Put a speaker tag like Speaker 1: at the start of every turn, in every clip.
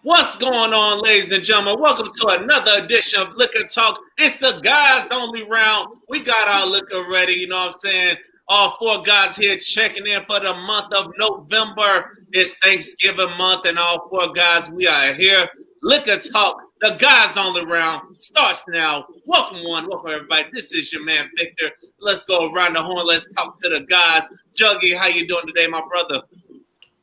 Speaker 1: What's going on, ladies and gentlemen? Welcome to another edition of Liquor Talk. It's the guys only round. We got our liquor ready, you know what I'm saying? All four guys here checking in for the month of November. It's Thanksgiving month, and all four guys, we are here. Liquor Talk, the guys only round starts now. Welcome everybody. This is your man Victor. Let's go around the horn. Let's talk to the guys. Juggy, how you doing today, my brother?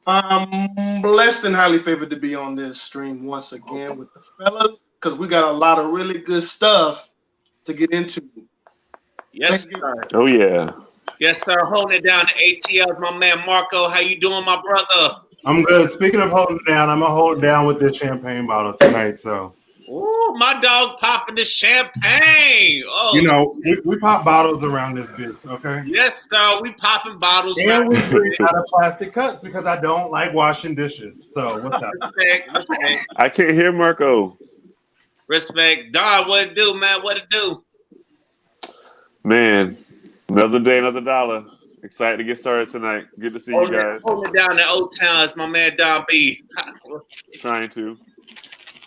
Speaker 2: I'm blessed and highly favored to be on this stream once again with the fellas because we got a lot of really good stuff to get into.
Speaker 1: Yes, sir.
Speaker 3: Oh, yeah.
Speaker 1: Yes, sir. Holding it down to ATL, my man Marco. How you doing, my brother?
Speaker 4: I'm good. Speaking of holding it down, I'm going to hold it down with this champagne bottle tonight. So,
Speaker 1: ooh, my dog popping the champagne. Oh,
Speaker 4: you know, we pop bottles around this bitch, okay?
Speaker 1: Yes, sir. We popping bottles.
Speaker 4: And we drink out of plastic cups because I don't like washing dishes. So, what's up?
Speaker 1: Respect.
Speaker 3: I can't hear Marco.
Speaker 1: Respect. Don, what it do, man? What it do?
Speaker 3: Man, another day, another dollar. Excited to get started tonight. Good to see you guys.
Speaker 1: Holding it down in Old Town is my man Don B.
Speaker 3: Trying to.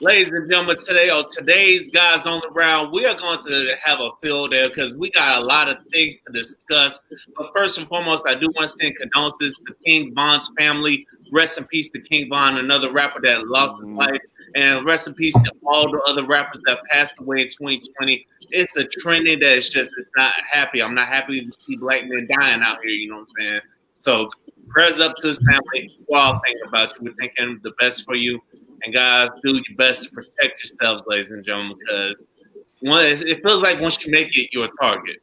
Speaker 1: Ladies and gentlemen, today's guys on the round, we are going to have a field there because we got a lot of things to discuss. But first and foremost, I do want to send condolences to King Von's family. Rest in peace to King Von, another rapper that lost his life. And rest in peace to all the other rappers that passed away in 2020. It's a trending that it's not happy. I'm not happy to see black men dying out here, you know what I'm saying? So prayers up to his family. We're all thinking about you. We're thinking the best for you. And guys, do your best to protect yourselves, ladies and gentlemen, because it feels like once you make it, you're a target.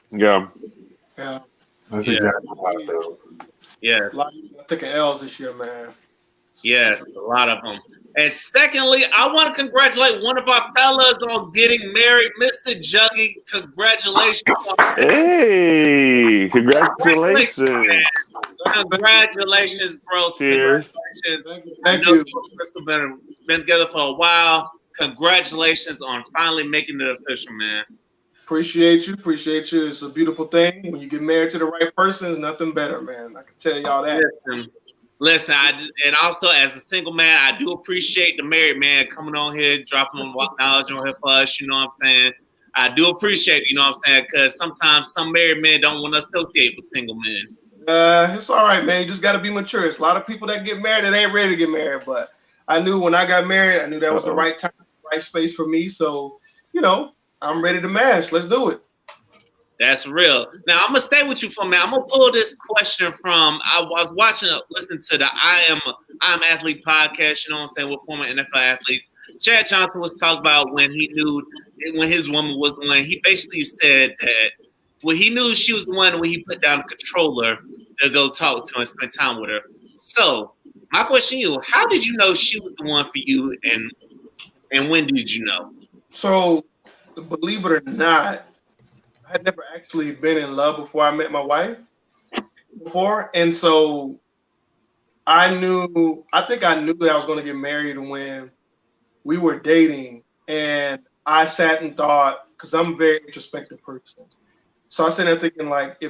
Speaker 3: Yeah.
Speaker 2: Yeah.
Speaker 4: That's exactly how I feel.
Speaker 1: Yeah.
Speaker 2: A lot of people taking L's this year, man.
Speaker 1: Yes, a lot of them. And secondly, I want to congratulate one of our fellas on getting married, Mr. Juggy. Congratulations.
Speaker 3: Hey, congratulations.
Speaker 1: Congratulations, bro.
Speaker 3: Cheers.
Speaker 1: Congratulations.
Speaker 2: Thank you.
Speaker 1: Crystal been together for a while. Congratulations on finally making it official, man.
Speaker 2: Appreciate you. It's a beautiful thing. When you get married to the right person, there's nothing better, man. I can tell y'all that.
Speaker 1: Listen, and also as a single man, I do appreciate the married man coming on here, dropping knowledge on here for us. You know what I'm saying? I do appreciate it, you know what I'm saying? Because sometimes some married men don't want to associate with single men.
Speaker 2: It's all right, man. You just got to be mature. It's a lot of people that get married that ain't ready to get married. But I knew when I got married, I knew that was the right time, right space for me. So, you know, I'm ready to mash. Let's do it.
Speaker 1: That's real. Now I'm gonna stay with you for a minute. I'm gonna pull this question from. I was listening to the I Am Athlete podcast. You know what I'm saying, with former NFL athletes. Chad Johnson was talking about when his woman was the one. He basically said that he knew she was the one when he put down the controller to go talk to and spend time with her. So my question to you: how did you know she was the one for you, and when did you know?
Speaker 2: So, believe it or not, I had never actually been in love before I met my wife before. And so I think I knew that I was going to get married when we were dating. And I sat and thought, because I'm a very introspective person. So I sat there thinking, like,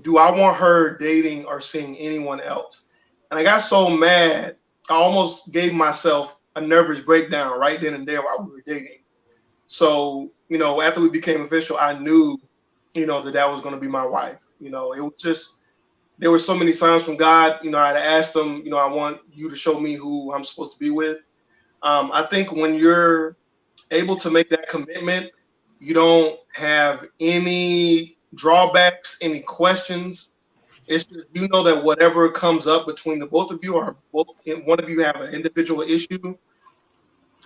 Speaker 2: do I want her dating or seeing anyone else? And I got so mad, I almost gave myself a nervous breakdown right then and there while we were dating. So, you know, after we became official, I knew, you know, that was going to be my wife. You know, it was just, there were so many signs from God. You know, I had asked him, you know, I want you to show me who I'm supposed to be with. I think when you're able to make that commitment, you don't have any drawbacks, any questions. It's just, you know, that whatever comes up between the both of you, or one of you have an individual issue,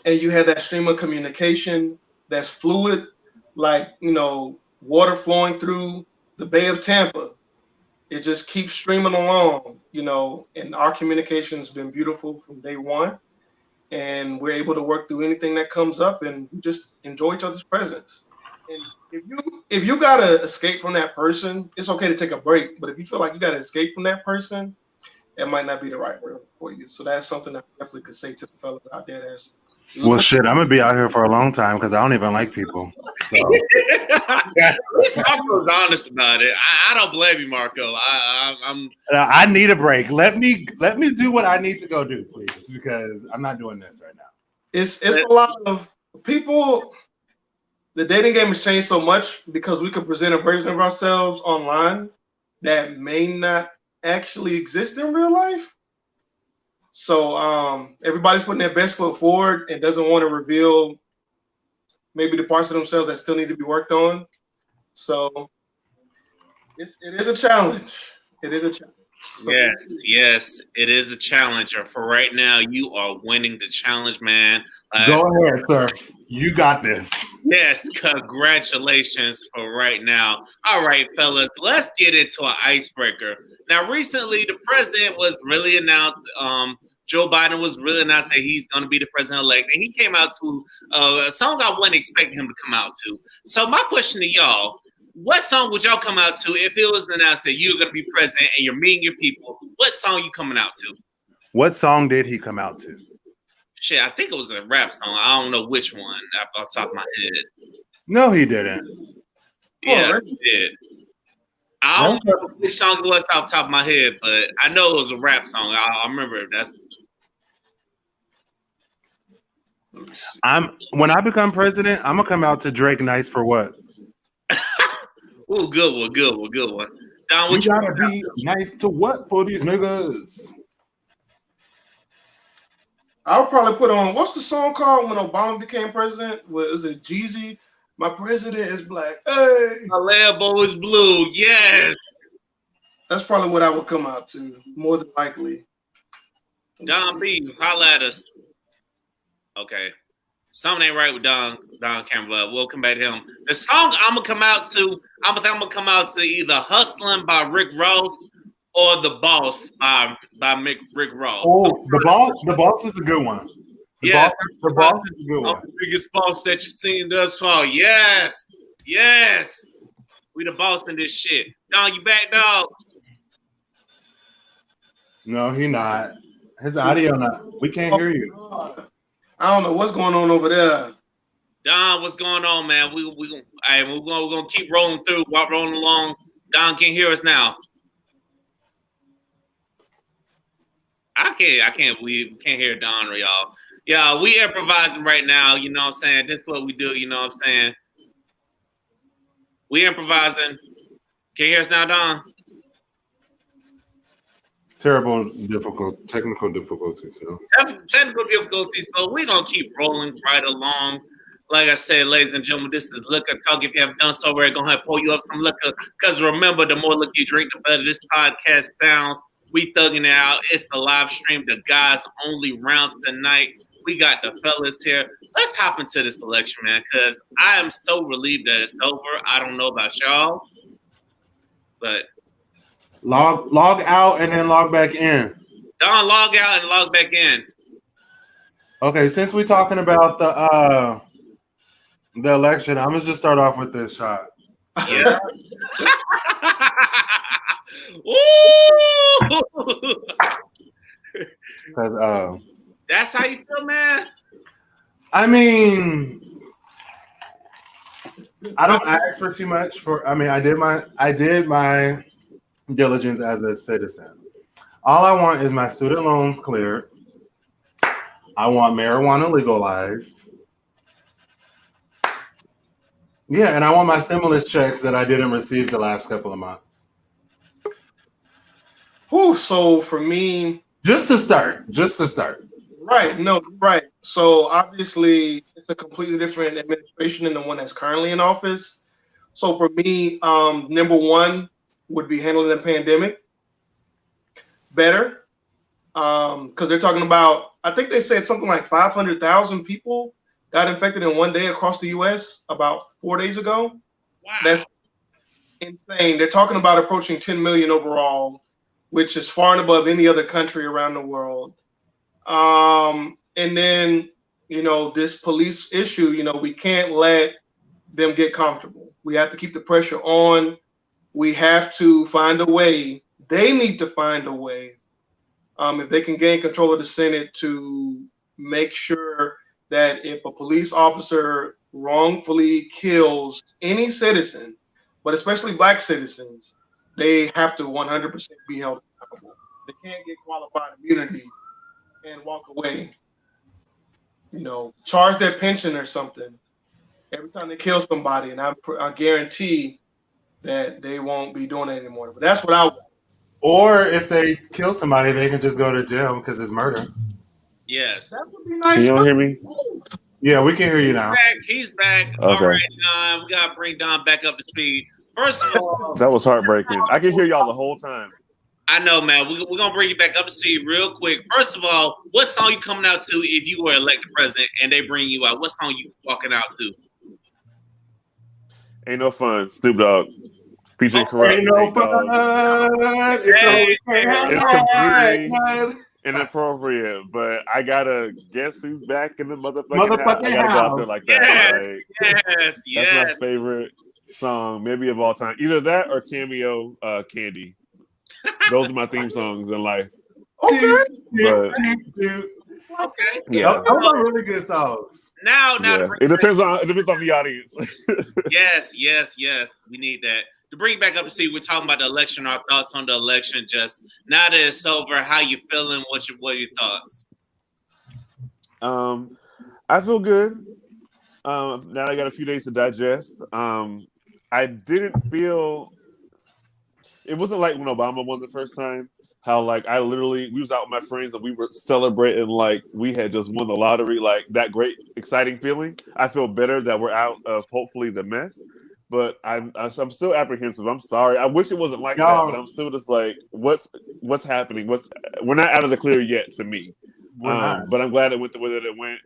Speaker 2: and you have that stream of communication that's fluid, like, you know, water flowing through the Bay of Tampa. It just keeps streaming along, you know, and our communication has been beautiful from day one. And we're able to work through anything that comes up, and we just enjoy each other's presence. And if you gotta escape from that person, it's okay to take a break. But if you feel like you gotta escape from that person, it might not be the right road for you. So that's something I definitely could say to the fellas out there. That's
Speaker 4: Well, shit, I'm gonna be out here for a long time because I don't even like people. So
Speaker 1: At least Marco's honest about it. I don't blame you, Marco. I'm
Speaker 4: I need a break. Let me do what I need to go do, please, because I'm not doing this right now.
Speaker 2: it's a lot of people. The dating game has changed so much because we can present a version of ourselves online that may not actually exist in real life. So everybody's putting their best foot forward and doesn't want to reveal maybe the parts of themselves that still need to be worked on. So it is a challenge. It is a challenge. So,
Speaker 1: yes, it is a challenger. For right now, you are winning the challenge, man.
Speaker 4: Go ahead, sir. You got this.
Speaker 1: Yes, congratulations for right now. All right, fellas, let's get into an icebreaker. Now, recently, the president was really announced. Joe Biden was really announced that he's going to be the president-elect, and he came out to a song I wasn't expecting him to come out to. So, my question to y'all: what song would y'all come out to if it was announced that you're going to be president and you're meeting your people? What song you coming out to?
Speaker 4: What song did he come out to?
Speaker 1: Shit, I think it was a rap song. I don't know which one off the top of my head.
Speaker 4: No, he didn't.
Speaker 1: Yeah, he did. I don't know which song it was off the top of my head, but I know it was a rap song. I remember that's.
Speaker 4: When I become president, I'm gonna come out to Drake Nice for what?
Speaker 1: Ooh, good one. Don, what
Speaker 4: you gotta be nice to what for these niggas?
Speaker 2: I'll probably put on, what's the song called when Obama became president? Was it Jeezy? My president is black. Hey,
Speaker 1: my Lambo is blue. Yes,
Speaker 2: that's probably what I would come out to, more than likely.
Speaker 1: Don B, holla at us. Okay, something ain't right with Don Campbell. We'll come back to him. The song I'm gonna come out to, I'm gonna come out to either "Hustlin'" by Rick Ross or "The Boss" by Rick Ross.
Speaker 4: Oh, the boss is a good one. The boss is a good one.
Speaker 1: The biggest boss that you've seen thus far. Yes. We the boss in this shit. Don, you back, dog?
Speaker 4: No, he not. His audio not. We can't hear you.
Speaker 2: I don't know what's going on over there.
Speaker 1: Don, what's going on, man? We're gonna keep rolling through, rolling along. Don can hear us now. We can't hear Don or y'all. Yeah, we improvising right now, you know what I'm saying? This is what we do, you know what I'm saying? We improvising. Can you hear us now, Don?
Speaker 4: Terrible, technical difficulties.
Speaker 1: Technical difficulties, but we're going to keep rolling right along. Like I said, ladies and gentlemen, this is Liquor Talk. If you have done so, we're going to pour you up some liquor. Because remember, the more liquor you drink, the better this podcast sounds. We thugging it out. It's the live stream, the guys only round tonight. We got the fellas here. Let's hop into this selection, man, because I am so relieved that it's over. I don't know about y'all, but
Speaker 4: log out and then log back in.
Speaker 1: Don, log out and log back in.
Speaker 4: Okay, since we're talking about the election, I'm gonna just start off with this shot.
Speaker 1: Yeah.
Speaker 4: Because
Speaker 1: that's how you feel, man.
Speaker 4: I mean, I don't ask for too much. I did my diligence as a citizen. All I want is my student loans cleared. I want marijuana legalized. Yeah, and I want my stimulus checks that I didn't receive the last couple of months.
Speaker 2: So for me,
Speaker 4: just to start.
Speaker 2: Right. So obviously it's a completely different administration than the one that's currently in office. So for me, number one would be handling the pandemic better. Because they're talking about, I think they said something like 500,000 people got infected in one day across the US about 4 days ago.
Speaker 1: Wow.
Speaker 2: That's insane. They're talking about approaching 10 million overall, which is far and above any other country around the world. And then, this police issue, we can't let them get comfortable. We have to keep the pressure on. We have to find a way. They need to find a way if they can gain control of the Senate to make sure that if a police officer wrongfully kills any citizen, but especially black citizens, they have to 100% be held accountable. They can't get qualified immunity and walk away. Charge their pension or something every time they kill somebody, and I guarantee that they won't be doing it anymore. But that's what I want.
Speaker 4: Or if they kill somebody, they can just go to jail because it's murder.
Speaker 1: Yes.
Speaker 2: That would be nice.
Speaker 3: Can you don't hear me?
Speaker 4: Yeah, we can hear you now.
Speaker 1: He's back.
Speaker 3: Okay.
Speaker 1: All right, Don. We got to bring Don back up to speed. First of all,
Speaker 3: That was heartbreaking. I can hear y'all the whole time.
Speaker 1: I know, man. We're going to bring you back up to speed real quick. First of all, what song you coming out to if you were elected president and they bring you out? What song you walking out to?
Speaker 3: Ain't no fun. Snoop Dogg. Featuring Corrupt.
Speaker 4: Ain't no
Speaker 3: Nate Dogg.
Speaker 4: fun.
Speaker 3: It's completely inappropriate, but I gotta guess who's back in the motherfucking house. I gotta go out there like that.
Speaker 1: Yes,
Speaker 3: Like, that's my favorite song, maybe of all time. Either that or Cameo Candy. Those are my theme songs in life.
Speaker 2: Okay.
Speaker 3: But
Speaker 1: Okay.
Speaker 3: yeah.
Speaker 4: Those are really good songs.
Speaker 1: Now,
Speaker 3: Yeah. It depends on the audience.
Speaker 1: Yes. We need that. To bring you back up to see, we're talking about the election, our thoughts on the election. Just now that it's over, how you feeling? What are your thoughts?
Speaker 3: I feel good. Now I got a few days to digest. I didn't feel it wasn't like when Obama won the first time. How like we was out with my friends and we were celebrating like we had just won the lottery, like that great exciting feeling. I feel better that we're out of hopefully the mess. But I'm still apprehensive. I'm sorry. I wish it wasn't like that, but I'm still just like, what's happening? We're not out of the clear yet to me. But I'm glad it went the way that it went.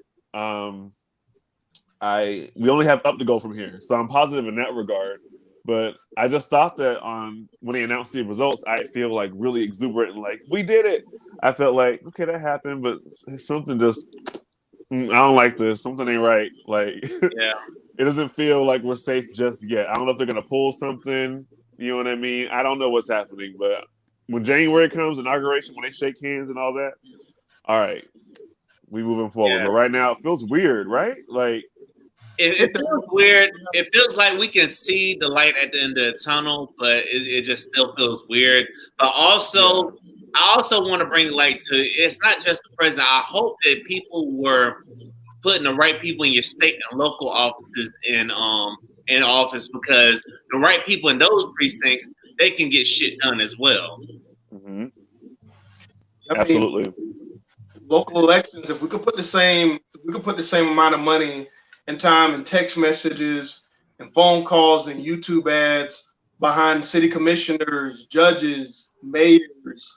Speaker 3: We only have up to go from here, so I'm positive in that regard. But I just thought that when they announced the results, I feel like really exuberant and like we did it. I felt like okay, that happened, but something just I don't like this. Something ain't right. Like
Speaker 1: Yeah.
Speaker 3: It doesn't feel like we're safe just yet. I don't know if they're going to pull something. You know what I mean? I don't know what's happening. But when January comes, inauguration, when they shake hands and all that, all right, we moving forward.
Speaker 1: Yeah.
Speaker 3: But right now, it feels weird, right? Like
Speaker 1: it feels weird. It feels like we can see the light at the end of the tunnel, but it just still feels weird. But also, I also want to bring light to it's not just the president. I hope that people were putting the right people in your state and local offices in office, because the right people in those precincts, they can get shit done as well.
Speaker 3: mm-hmm. Absolutely.
Speaker 2: Local elections, if we could put the same amount of money and time and text messages and phone calls and YouTube ads behind city commissioners, judges, mayors,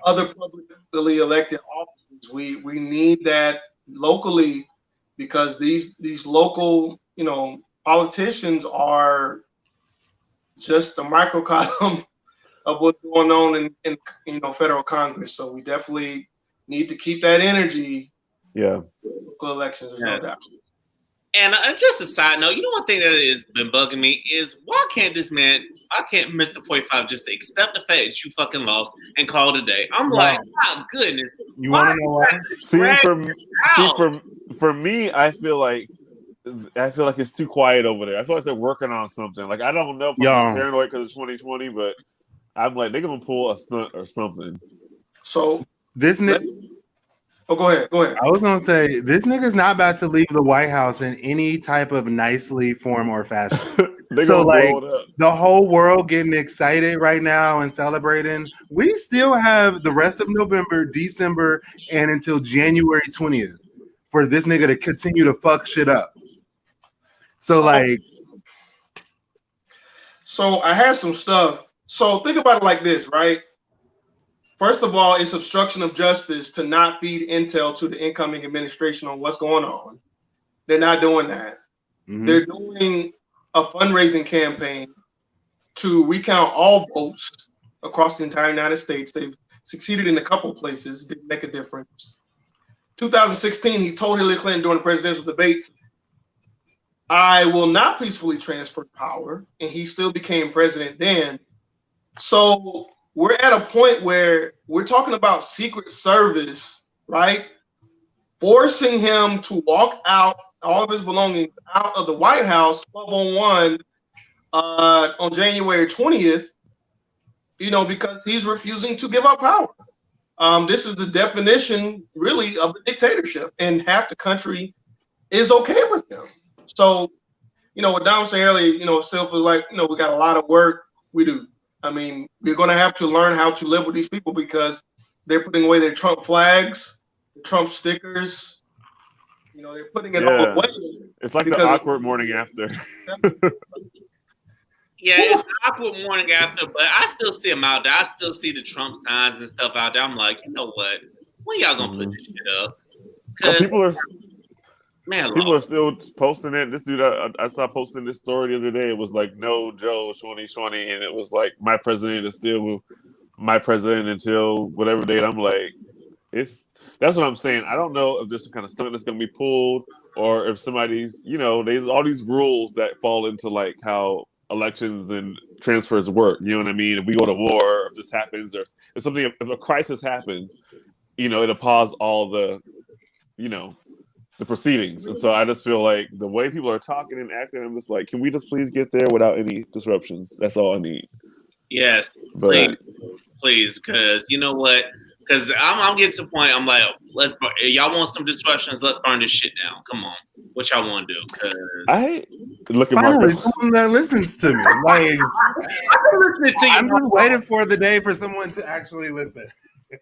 Speaker 2: other publicly elected offices, we need that locally, because these local politicians are just a microcosm of what's going on in federal Congress. So we definitely need to keep that energy.
Speaker 3: Yeah.
Speaker 2: Local elections, there's no doubt.
Speaker 1: And just a side note, one thing that has been bugging me is why can't Mr. 45 just accept the fact that you fucking lost and call it a day? I'm like, oh goodness.
Speaker 4: You want to know why?
Speaker 3: For me, I feel like it's too quiet over there. I feel like they're working on something. Like I don't know if I'm paranoid because of 2020, but I'm like they're gonna pull a stunt or something.
Speaker 2: So
Speaker 4: this nigga.
Speaker 2: Oh, go ahead.
Speaker 4: I was gonna say this nigga's not about to leave the White House in any type of nicely form or fashion. So like the whole world getting excited right now and celebrating. We still have the rest of November, December, and until January 20th for this nigga to continue to fuck shit up. So like,
Speaker 2: so I had some stuff. So think about it like this, right? First of all, it's obstruction of justice to not feed intel to the incoming administration on what's going on. They're not doing that. Mm-hmm. They're doing a fundraising campaign to recount all votes across the entire United States. They've succeeded in a couple places, didn't make a difference. 2016, he told Hillary Clinton during the presidential debates, I will not peacefully transfer power, and he still became president then. So we're at a point where we're talking about Secret Service, right? Forcing him to walk out, all of his belongings out of the White House 1201 on January 20th, because he's refusing to give up power. This is the definition, really, of a dictatorship, and half the country is okay with him. So, what Dom was saying earlier, Sylph was like, we got a lot of work. We do. I mean, we're going to have to learn how to live with these people because they're putting away their Trump flags, Trump stickers. They're putting it all away.
Speaker 3: It's like the awkward morning after.
Speaker 1: Yeah, it's an awkward morning after, but I still see them out there. I still see the Trump signs and stuff out there. I'm like, you know what? When y'all gonna put this shit up?
Speaker 3: Well, people are
Speaker 1: are
Speaker 3: still posting it. This dude, I saw posting this story the other day. It was like, no Joe 2020, and it was like, my president is still my president until whatever date. I'm like, that's what I'm saying. I don't know if there's some kind of stunt that's going to be pulled, or if somebody's, there's all these rules that fall into like how elections and transfers work. You know what I mean? If we go to war, if this happens, if a crisis happens, it'll pause all the, the proceedings. And so I just feel like the way people are talking and acting, I'm just like, can we just please get there without any disruptions? That's all I need.
Speaker 1: Yes, please, because you know what? Because I'm getting to the point. I'm like, y'all want some disruptions? Let's burn this shit down. Come on, what y'all want to do? Because
Speaker 4: finally someone that listens to me. Like,
Speaker 1: I've been listening to you.
Speaker 4: I'm just waiting for the day for someone to actually listen.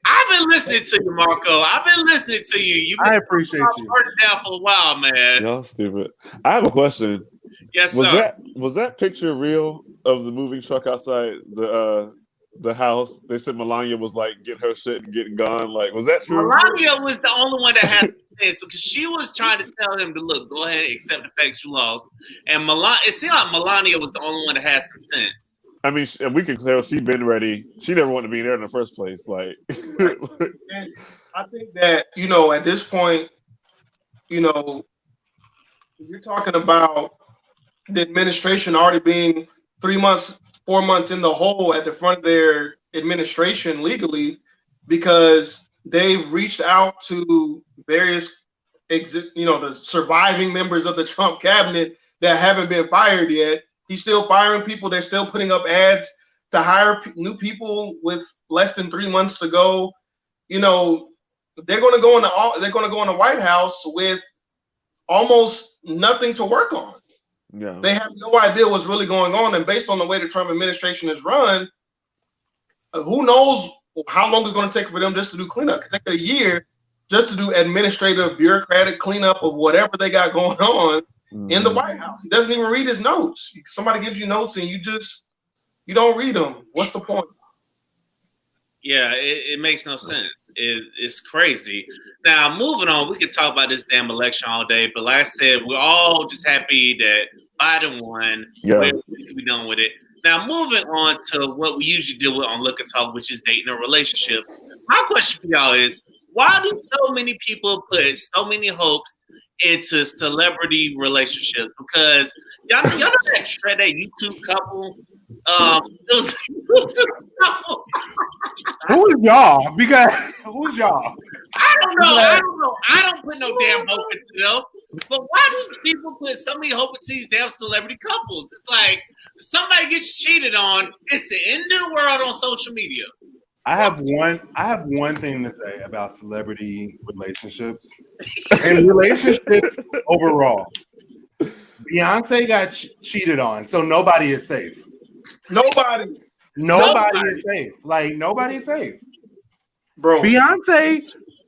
Speaker 1: I've been listening to you, Marco. I've been listening to you.
Speaker 4: I appreciate you.
Speaker 1: I've heard down for a while, man.
Speaker 3: Y'all stupid. I have a question.
Speaker 1: Yes, sir.
Speaker 3: Was that picture real of the moving truck outside the house? They said Melania was like, get her shit and getting gone. Like, was that true?
Speaker 1: Melania was the only one that had sense because she was trying to tell him to look, go ahead, accept the fact you lost. And it seemed like Melania was the only one that had some sense.
Speaker 3: I mean, we can tell she'd been ready. She never wanted to be there in the first place. Like,
Speaker 2: and I think that at this point, you're talking about the administration already being 3 months, 4 months in the hole at the front of their administration legally, because they've reached out to various the surviving members of the Trump cabinet that haven't been fired yet. He's still firing people. They're still putting up ads to hire new people with less than 3 months to go. They're going to go in the White House with almost nothing to work on.
Speaker 3: Yeah.
Speaker 2: They have no idea what's really going on, and based on the way the Trump administration is run, who knows how long it's going to take for them just to do cleanup? It could take a year just to do administrative, bureaucratic cleanup of whatever they got going on in the White House. He doesn't even read his notes. Somebody gives you notes and you don't read them. What's the point?
Speaker 1: Yeah, it makes no sense. It's crazy. Now, moving on, we could talk about this damn election all day, but like I said, we're all just happy that Biden won.
Speaker 3: Yeah.
Speaker 1: We can be done with it. Now, moving on to what we usually deal with on Look and Talk, which is dating a relationship. My question for y'all is, why do so many people put so many hopes into celebrity relationships? Because y'all know that YouTube couple.
Speaker 4: Who's y'all? Because who's y'all?
Speaker 1: I don't know. I don't put no damn hope into them. But why do people put so many hope into these damn celebrity couples? It's like somebody gets cheated on. It's the end of the world on social media.
Speaker 4: I have one thing to say about celebrity relationships and relationships overall. Beyonce got cheated on, so nobody is safe. Nobody is safe. Like, nobody is safe.
Speaker 2: Bro.
Speaker 4: Beyonce,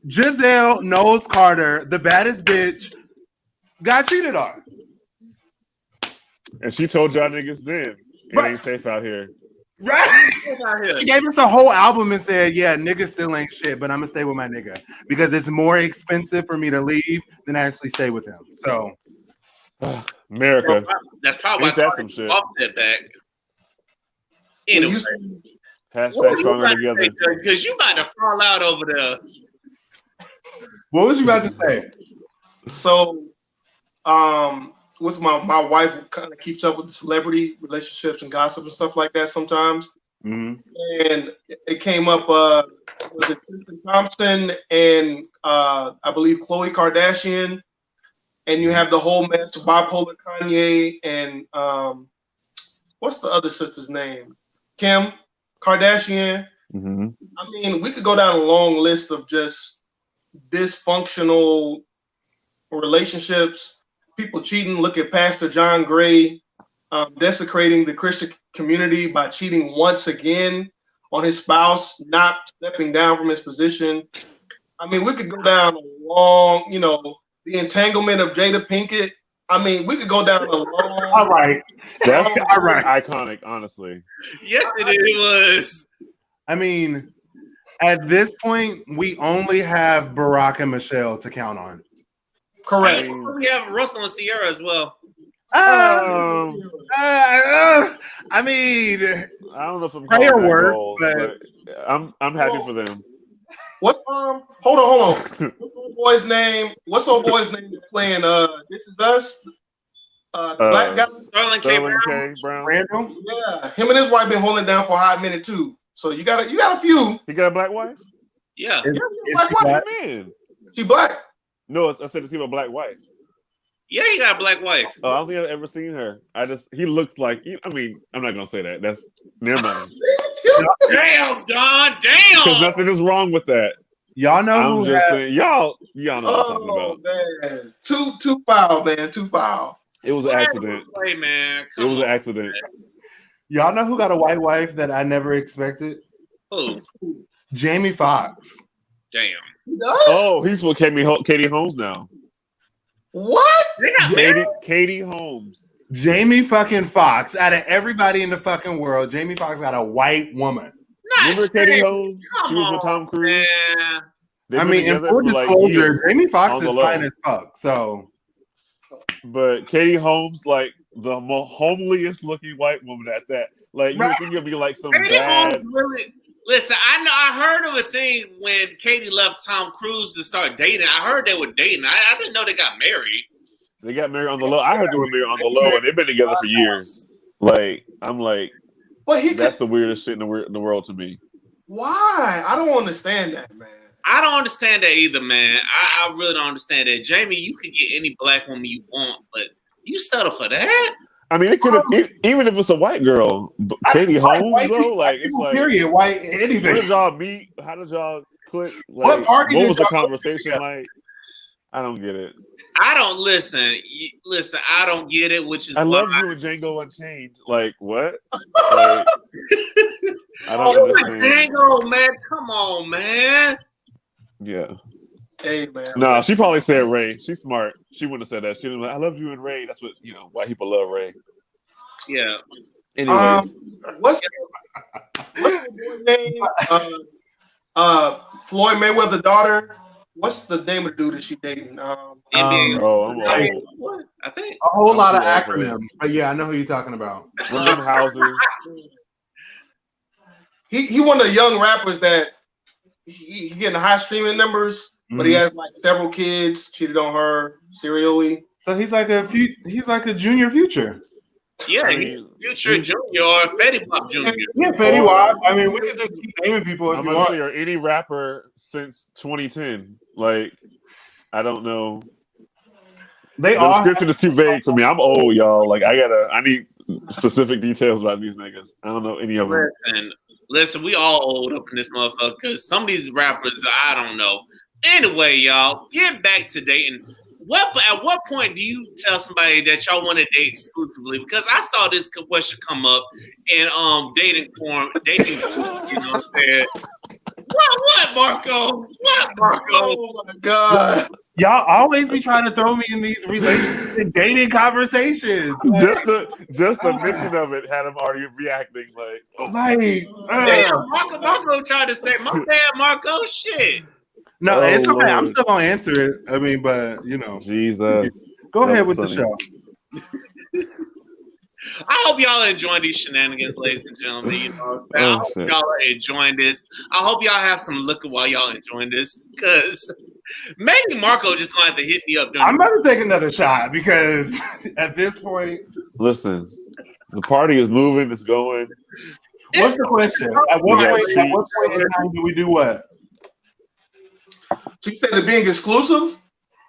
Speaker 4: Giselle Knowles Carter, the baddest bitch, got cheated on.
Speaker 3: And she told y'all niggas then, it ain't safe out here.
Speaker 4: Right? She gave us a whole album and said, yeah, niggas still ain't shit, but I'm gonna stay with my nigga because it's more expensive for me to leave than actually stay with him. So
Speaker 3: America.
Speaker 1: That's probably why
Speaker 3: some shit.
Speaker 1: Off that back. Anyway.
Speaker 3: Hashtag stronger together.
Speaker 1: Because you about to fall out over there.
Speaker 4: What was you about to say?
Speaker 2: So with my wife kind of keeps up with celebrity relationships and gossip and stuff like that sometimes.
Speaker 4: Mhm.
Speaker 2: and it came up. Was it Tristan Thompson and I believe Khloe Kardashian, and you have the whole mess of bipolar Kanye and what's the other sister's name? Kim Kardashian.
Speaker 3: Mm-hmm.
Speaker 2: I mean, we could go down a long list of just dysfunctional relationships, people cheating. Look at Pastor John Gray desecrating the Christian community by cheating once again on his spouse, not stepping down from his position. I mean, we could go down a long, the entanglement of Jada Pinkett. I mean, we could go down a long.
Speaker 4: All right.
Speaker 3: That's
Speaker 4: all right.
Speaker 3: iconic, honestly.
Speaker 1: Yes, it was.
Speaker 4: I mean, at this point, we only have Barack and Michelle to count on.
Speaker 2: Correct.
Speaker 1: We have Russell and Sierra as well.
Speaker 4: I mean,
Speaker 3: I don't know if I'm
Speaker 4: prayer
Speaker 3: calling that
Speaker 4: work,
Speaker 3: goals,
Speaker 4: but
Speaker 3: I'm happy for them.
Speaker 2: What hold on. What's old boy's name playing This Is Us? The black guy?
Speaker 1: Sterling K. Brown.
Speaker 3: Brown.
Speaker 4: Randall.
Speaker 2: Yeah. Him and his wife been holding it down for a hot minute too. So you got a few.
Speaker 3: He got a black wife?
Speaker 1: Yeah.
Speaker 4: Is
Speaker 2: black
Speaker 4: she
Speaker 2: wife.
Speaker 4: black?
Speaker 3: Man.
Speaker 2: She black.
Speaker 3: No, I said to see a black wife.
Speaker 1: Yeah, he got a black wife.
Speaker 3: Oh, I don't think I've ever seen her. He looks like. I mean, I'm not gonna say that. That's never mind.
Speaker 1: Damn, Don.
Speaker 3: Because
Speaker 1: Damn.
Speaker 3: nothing is wrong with that.
Speaker 4: Y'all know
Speaker 3: I'm
Speaker 4: who
Speaker 3: just
Speaker 4: has,
Speaker 3: saying, y'all know what I'm talking
Speaker 2: Oh
Speaker 3: about.
Speaker 2: man. Too foul, man. Too foul.
Speaker 3: It was an accident.
Speaker 1: Hey, man.
Speaker 3: It was an accident.
Speaker 4: y'all know who got a white wife that I never expected?
Speaker 1: Who?
Speaker 4: Jamie Foxx.
Speaker 1: Damn.
Speaker 2: He does?
Speaker 3: Oh, he's with Katie Holmes now.
Speaker 2: What?
Speaker 1: They got married?
Speaker 3: Katie Holmes.
Speaker 4: Jamie fucking Foxx. Out of everybody in the fucking world, Jamie Foxx got a white woman.
Speaker 3: Remember Katie
Speaker 1: True.
Speaker 3: Holmes? She
Speaker 1: Come
Speaker 3: was with Tom
Speaker 1: on,
Speaker 3: Cruise.
Speaker 1: man.
Speaker 3: They've
Speaker 4: I
Speaker 3: been
Speaker 4: mean, in
Speaker 3: together
Speaker 4: full
Speaker 3: for, like,
Speaker 4: disclosure,
Speaker 3: years
Speaker 4: Jamie Foxx
Speaker 3: on the
Speaker 4: is
Speaker 3: low.
Speaker 4: fine as fuck. So,
Speaker 3: But Katie Holmes, like the homeliest looking white woman at that. Like you would think it'd be like some
Speaker 1: Katie
Speaker 3: bad.
Speaker 1: Holmes really. Listen, I heard of a thing when Katie left Tom Cruise to start dating. I heard they were dating. I didn't know they got married.
Speaker 3: They got married on the low. I heard they were married on the low, and they've been together for years. Like I'm like,
Speaker 2: But he
Speaker 3: that's
Speaker 2: could,
Speaker 3: the weirdest shit in the world to me.
Speaker 2: why? I don't understand that, man.
Speaker 1: I don't understand that either, man. I really don't understand that. Jamie, you could get any black woman you want, but you settle for that?
Speaker 3: I mean, it could have even if it's a white girl, Katie Holmes though. Like it's like,
Speaker 4: period. White
Speaker 3: where
Speaker 4: anything.
Speaker 3: did y'all meet? How did y'all click?
Speaker 4: What
Speaker 3: Like,
Speaker 4: party
Speaker 3: what
Speaker 4: did
Speaker 3: was the
Speaker 4: y'all go
Speaker 3: conversation
Speaker 4: to?
Speaker 3: like? I don't get it.
Speaker 1: I don't listen. Listen, I don't get it, which is
Speaker 3: I
Speaker 1: why
Speaker 3: love you and Django Unchained. Like what? Like, I don't understand.
Speaker 1: Django, man. Come on, man.
Speaker 3: Yeah.
Speaker 2: Hey, man.
Speaker 3: No, she probably said Ray. She's smart. She wouldn't have said that. She would have like, I love you and Ray. That's what white people love Ray.
Speaker 1: Yeah.
Speaker 3: Anyways,
Speaker 2: What's the boy's name? Floyd Mayweather's daughter. What's the name of the dude that she dating?
Speaker 1: NBA.
Speaker 3: oh, I'm
Speaker 4: Hey.
Speaker 3: old.
Speaker 1: What? I think.
Speaker 4: A whole
Speaker 3: I'm
Speaker 4: lot of
Speaker 3: too old for
Speaker 4: acronyms,
Speaker 3: this.
Speaker 4: but yeah, I know who you're talking about.
Speaker 3: One of them houses.
Speaker 2: He one of the young rappers that he getting high streaming numbers, but he has like several kids, cheated on her serially.
Speaker 4: So he's like a junior future.
Speaker 1: Yeah,
Speaker 3: I
Speaker 1: he's
Speaker 3: mean,
Speaker 1: Future Junior or Fetty Wap Junior.
Speaker 4: Yeah, Fetty Wap. I mean, we could just keep naming people if
Speaker 3: I'm
Speaker 4: you
Speaker 3: about to
Speaker 4: want.
Speaker 3: say, or any rapper since 2010. Like, I don't know.
Speaker 4: They
Speaker 3: The
Speaker 4: all
Speaker 3: description is too vague for me. I'm old, y'all. Like, I need specific details about these niggas. I don't know any of them.
Speaker 1: Listen, we all old up in this motherfucker because some of these rappers, I don't know. Anyway, y'all, get back to dating. At what point do you tell somebody that y'all want to date exclusively? Because I saw this question come up in dating forum, you know what I'm saying? What, Marco? What, Marco?
Speaker 2: Oh my god!
Speaker 4: y'all always be trying to throw me in these relationship and dating conversations.
Speaker 3: Just the mention of it had him already reacting like,
Speaker 1: Damn, Marco tried to say, my bad, Marco. Shit.
Speaker 4: No, it's okay. I'm
Speaker 3: Lord.
Speaker 4: still gonna answer it. I mean, but
Speaker 3: Jesus.
Speaker 4: go
Speaker 3: That
Speaker 4: ahead
Speaker 3: was
Speaker 4: with the
Speaker 3: funny.
Speaker 4: show.
Speaker 1: I hope y'all are enjoying these shenanigans, ladies and gentlemen. You know, I hope
Speaker 3: shit.
Speaker 1: y'all are enjoying this. I hope y'all have some liquor while y'all enjoying this, because maybe Marco just gonna have to hit me up.
Speaker 4: I'm about to take another shot because at this point,
Speaker 3: Listen, the party is moving, it's going.
Speaker 4: What's the question? At what point in time do we do what?
Speaker 2: So you said it being exclusive?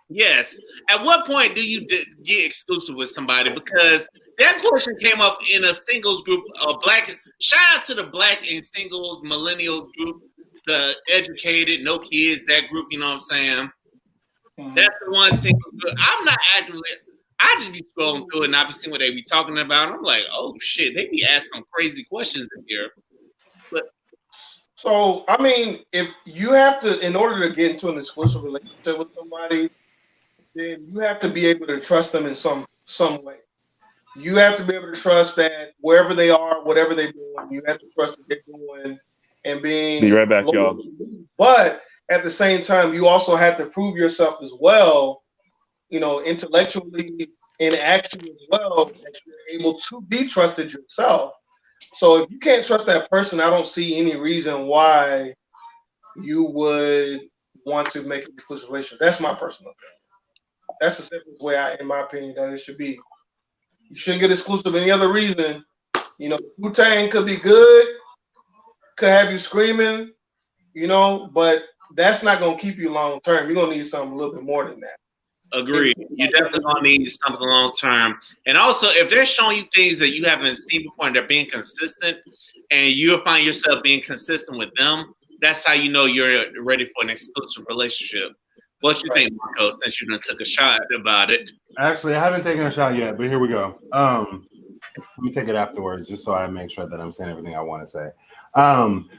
Speaker 1: Yes. At what point do you get exclusive with somebody? Because that question came up in a singles group, black. Shout out to the black and singles millennials group, the educated, no kids, that group. You know what I'm saying? Mm-hmm. That's the one single group. I'm not actively. I just be scrolling through it and I be seeing what they be talking about. I'm like, oh shit, they be asking some crazy questions in here. But
Speaker 2: so I mean, if you have to, in order to get into an exclusive relationship with somebody, then you have to be able to trust them in some way. You have to be able to trust that wherever they are, whatever they're doing, you have to trust that they're doing and being.
Speaker 3: Be right back, y'all.
Speaker 2: But at the same time, you also have to prove yourself as well, you know, intellectually in action as well, that you're able to be trusted yourself. So if you can't trust that person, I don't see any reason why you would want to make an exclusive relationship. That's my personal opinion. That's the simplest way, in my opinion, that it should be. You shouldn't get exclusive any other reason. You know, Wu-Tang could be good, could have you screaming, you know, but that's not going to keep you long term. You're going to need something a little bit more than that.
Speaker 1: Agreed. You're definitely going to need something long term. And also, if they're showing you things that you haven't seen before and they're being consistent, and you'll find yourself being consistent with them, that's how you know you're ready for an exclusive relationship. What you think, Marco, since you done took a shot about it?
Speaker 4: Actually, I haven't taken a shot yet, but here we go. Let me take it afterwards, just so I make sure that I'm saying everything I want to say.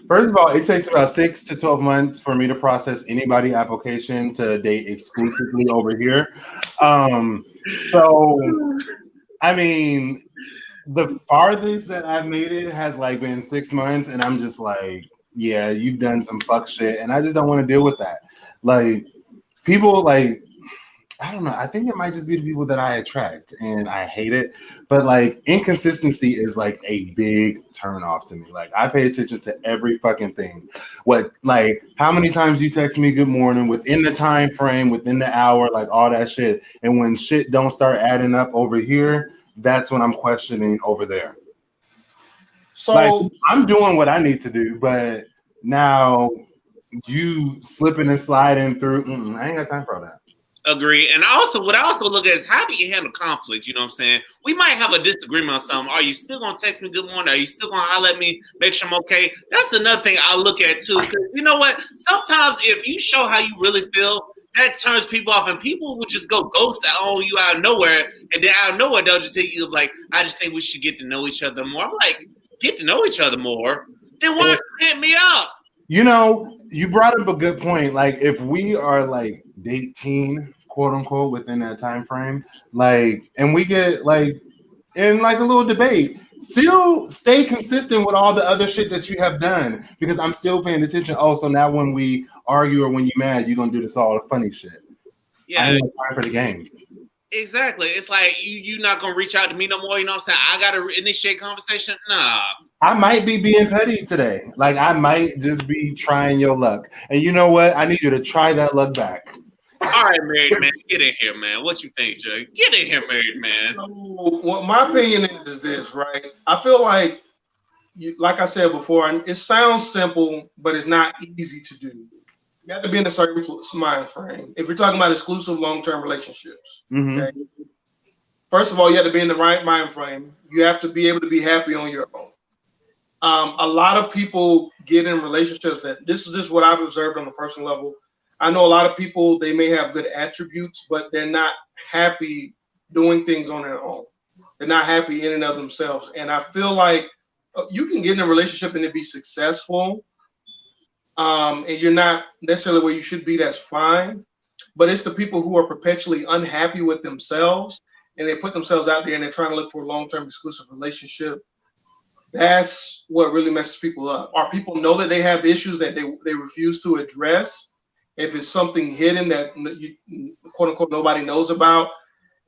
Speaker 4: First of all, it takes about 6 to 12 months for me to process anybody's application to date exclusively over here. So, I mean, the farthest that I've made it has like been 6 months, and I'm just like, yeah, you've done some fuck shit, and I just don't want to deal with that. Like, people like, I don't know. I think it might just be the people that I attract, and I hate it. But like, inconsistency is like a big turn off to me. Like, I pay attention to every fucking thing. What, like, how many times you text me good morning within the time frame, within the hour, like all that shit. And when shit don't start adding up over here, that's when I'm questioning over there. So like, I'm doing what I need to do, but now you slipping and sliding through. I ain't got time for all that.
Speaker 1: Agree. And also, what I also look at is how do you handle conflict? You know what I'm saying? We might have a disagreement on something. Are you still going to text me good morning? Are you still going to holler at me, make sure I'm okay? That's another thing I look at too. Because you know what? Sometimes if you show how you really feel, that turns people off. And people will just go ghost on you out of nowhere. And then out of nowhere, they'll just hit you like, I just think we should get to know each other more. I'm like, get to know each other more? Then why hit me up?
Speaker 4: You know, you brought up a good point. Like, if we are like dating, quote unquote, within that time frame, like, and we get like in like a little debate, still stay consistent with all the other shit that you have done, because I'm still paying attention. Oh, so now when we argue or when you're mad, you're gonna do this all the funny shit.
Speaker 1: Yeah,
Speaker 4: I ain't got time for the games.
Speaker 1: Exactly. It's like you not gonna reach out to me no more. You know what I'm saying? I gotta initiate conversation. Nah.
Speaker 4: I might be being petty today. Like, I might just be trying your luck. And you know what? I need you to try that luck back.
Speaker 1: All right, married man, get in here, man. What you think, Jay? Get in here, married man.
Speaker 2: So, well, my opinion is this, right? I feel like, like I said before, and it sounds simple, but it's not easy to do. You have to be in a certain mind frame. If you're talking about exclusive long-term relationships, okay? First of all, you have to be in the right mind frame. You have to be able to be happy on your own. A lot of people get in relationships that, this is just what I've observed on a personal level. I know a lot of people, they may have good attributes, but they're not happy doing things on their own. They're not happy in and of themselves. And I feel like you can get in a relationship and it be successful, and you're not necessarily where you should be, that's fine. But it's the people who are perpetually unhappy with themselves and they put themselves out there and they're trying to look for a long-term exclusive relationship. That's what really messes people up. Or people know that they have issues that they refuse to address. If it's something hidden that you, quote unquote, nobody knows about,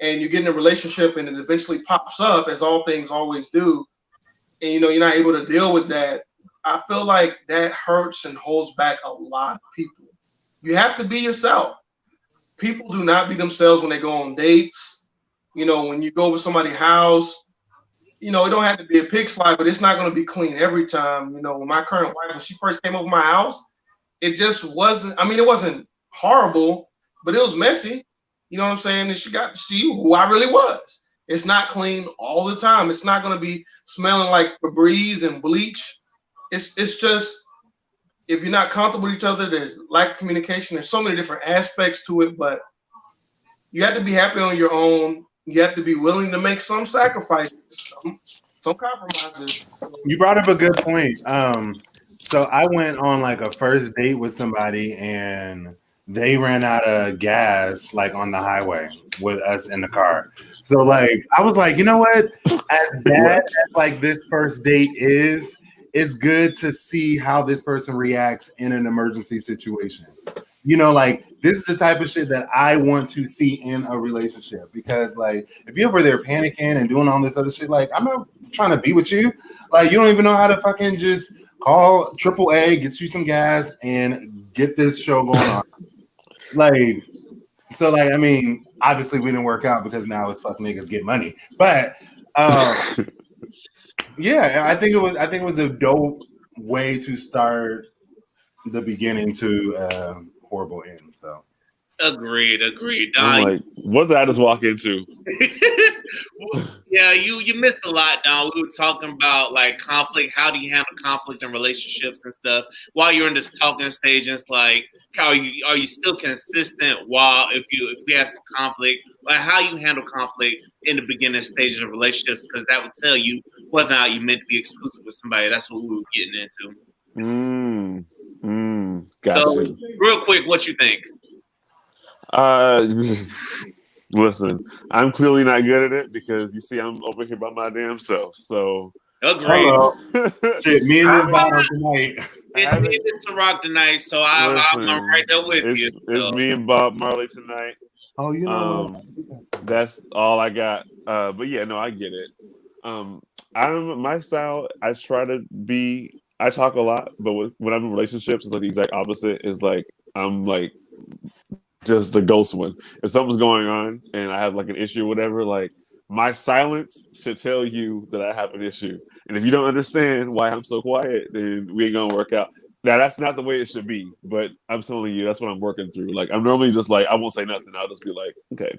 Speaker 2: and you get in a relationship and it eventually pops up, as all things always do, and you know you're not able to deal with that, I feel like that hurts and holds back a lot of people. You have to be yourself. People do not be themselves when they go on dates. You know, when you go over somebody's house, you know, it don't have to be a pig slide, but it's not going to be clean every time. You know, when my current wife, when she first came over my house, it just wasn't. I mean, it wasn't horrible, but it was messy. You know what I'm saying? And she got to see who I really was. It's not clean all the time. It's not going to be smelling like Febreze and bleach. It's just, if you're not comfortable with each other, there's lack of communication. There's so many different aspects to it, but you have to be happy on your own. You have to be willing to make some sacrifices, some compromises.
Speaker 4: You brought up a good point. So I went on like a first date with somebody, and they ran out of gas like on the highway with us in the car. So like I was like, you know what? As bad as like this first date is, it's good to see how this person reacts in an emergency situation. You know, like this is the type of shit that I want to see in a relationship, because like if you're over there panicking and doing all this other shit, like I'm not trying to be with you. Like you don't even know how to fucking just call AAA, get you some gas, and get this show going on. Like, so like I mean, obviously we didn't work out because now it's fuck niggas get money. But yeah, I think it was a dope way to start the beginning to horrible end. So
Speaker 1: Agreed.
Speaker 3: I'm like, what did I just walk into?
Speaker 1: Yeah, you missed a lot, Don. We were talking about like conflict. How do you handle conflict in relationships and stuff? While you're in this talking stage, and it's like, how are you still consistent while if you have some conflict? Like how you handle conflict in the beginning stages of relationships, because that would tell you whether or not you meant to be exclusive with somebody. That's what we were getting into.
Speaker 3: Gotcha.
Speaker 1: So, real quick, what you think?
Speaker 3: Listen, I'm clearly not good at it because you see I'm over here by my damn self. So
Speaker 1: Agreed.
Speaker 4: Shit, me and this bottom tonight.
Speaker 1: It's me and Mr. Rock tonight, so I'm right there with you.
Speaker 3: It's me and Bob Marley tonight.
Speaker 4: Oh, you know,
Speaker 3: that's all I got. But yeah, no, I get it. My style. I try to be. I talk a lot, but when I'm in relationships, it's like the exact opposite. Is like I'm like just the ghost one. If something's going on and I have like an issue or whatever, like my silence should tell you that I have an issue. And if you don't understand why I'm so quiet, then we ain't gonna work out. Now that's not the way it should be, but I'm telling you, that's what I'm working through. Like I'm normally just like I won't say nothing. I'll just be like, okay.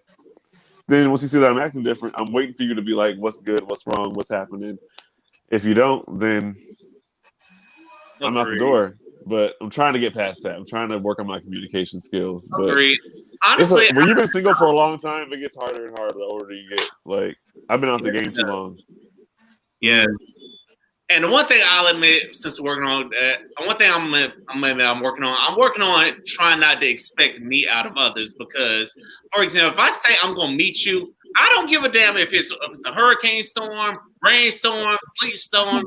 Speaker 3: Then once you see that I'm acting different, I'm waiting for you to be like, what's good, what's wrong, what's happening. If you don't, then I'm out the door. But I'm trying to get past that. I'm trying to work on my communication skills. But
Speaker 1: Agreed. Honestly,
Speaker 3: when you've been single for a long time, it gets harder and harder the older you get. Like I've been out the game too long.
Speaker 1: Yeah. And the one thing I'll admit, since we're working on that, one thing I'm working on trying not to expect me out of others. Because, for example, if I say I'm gonna meet you, I don't give a damn if it's a hurricane storm, rainstorm, sleet storm,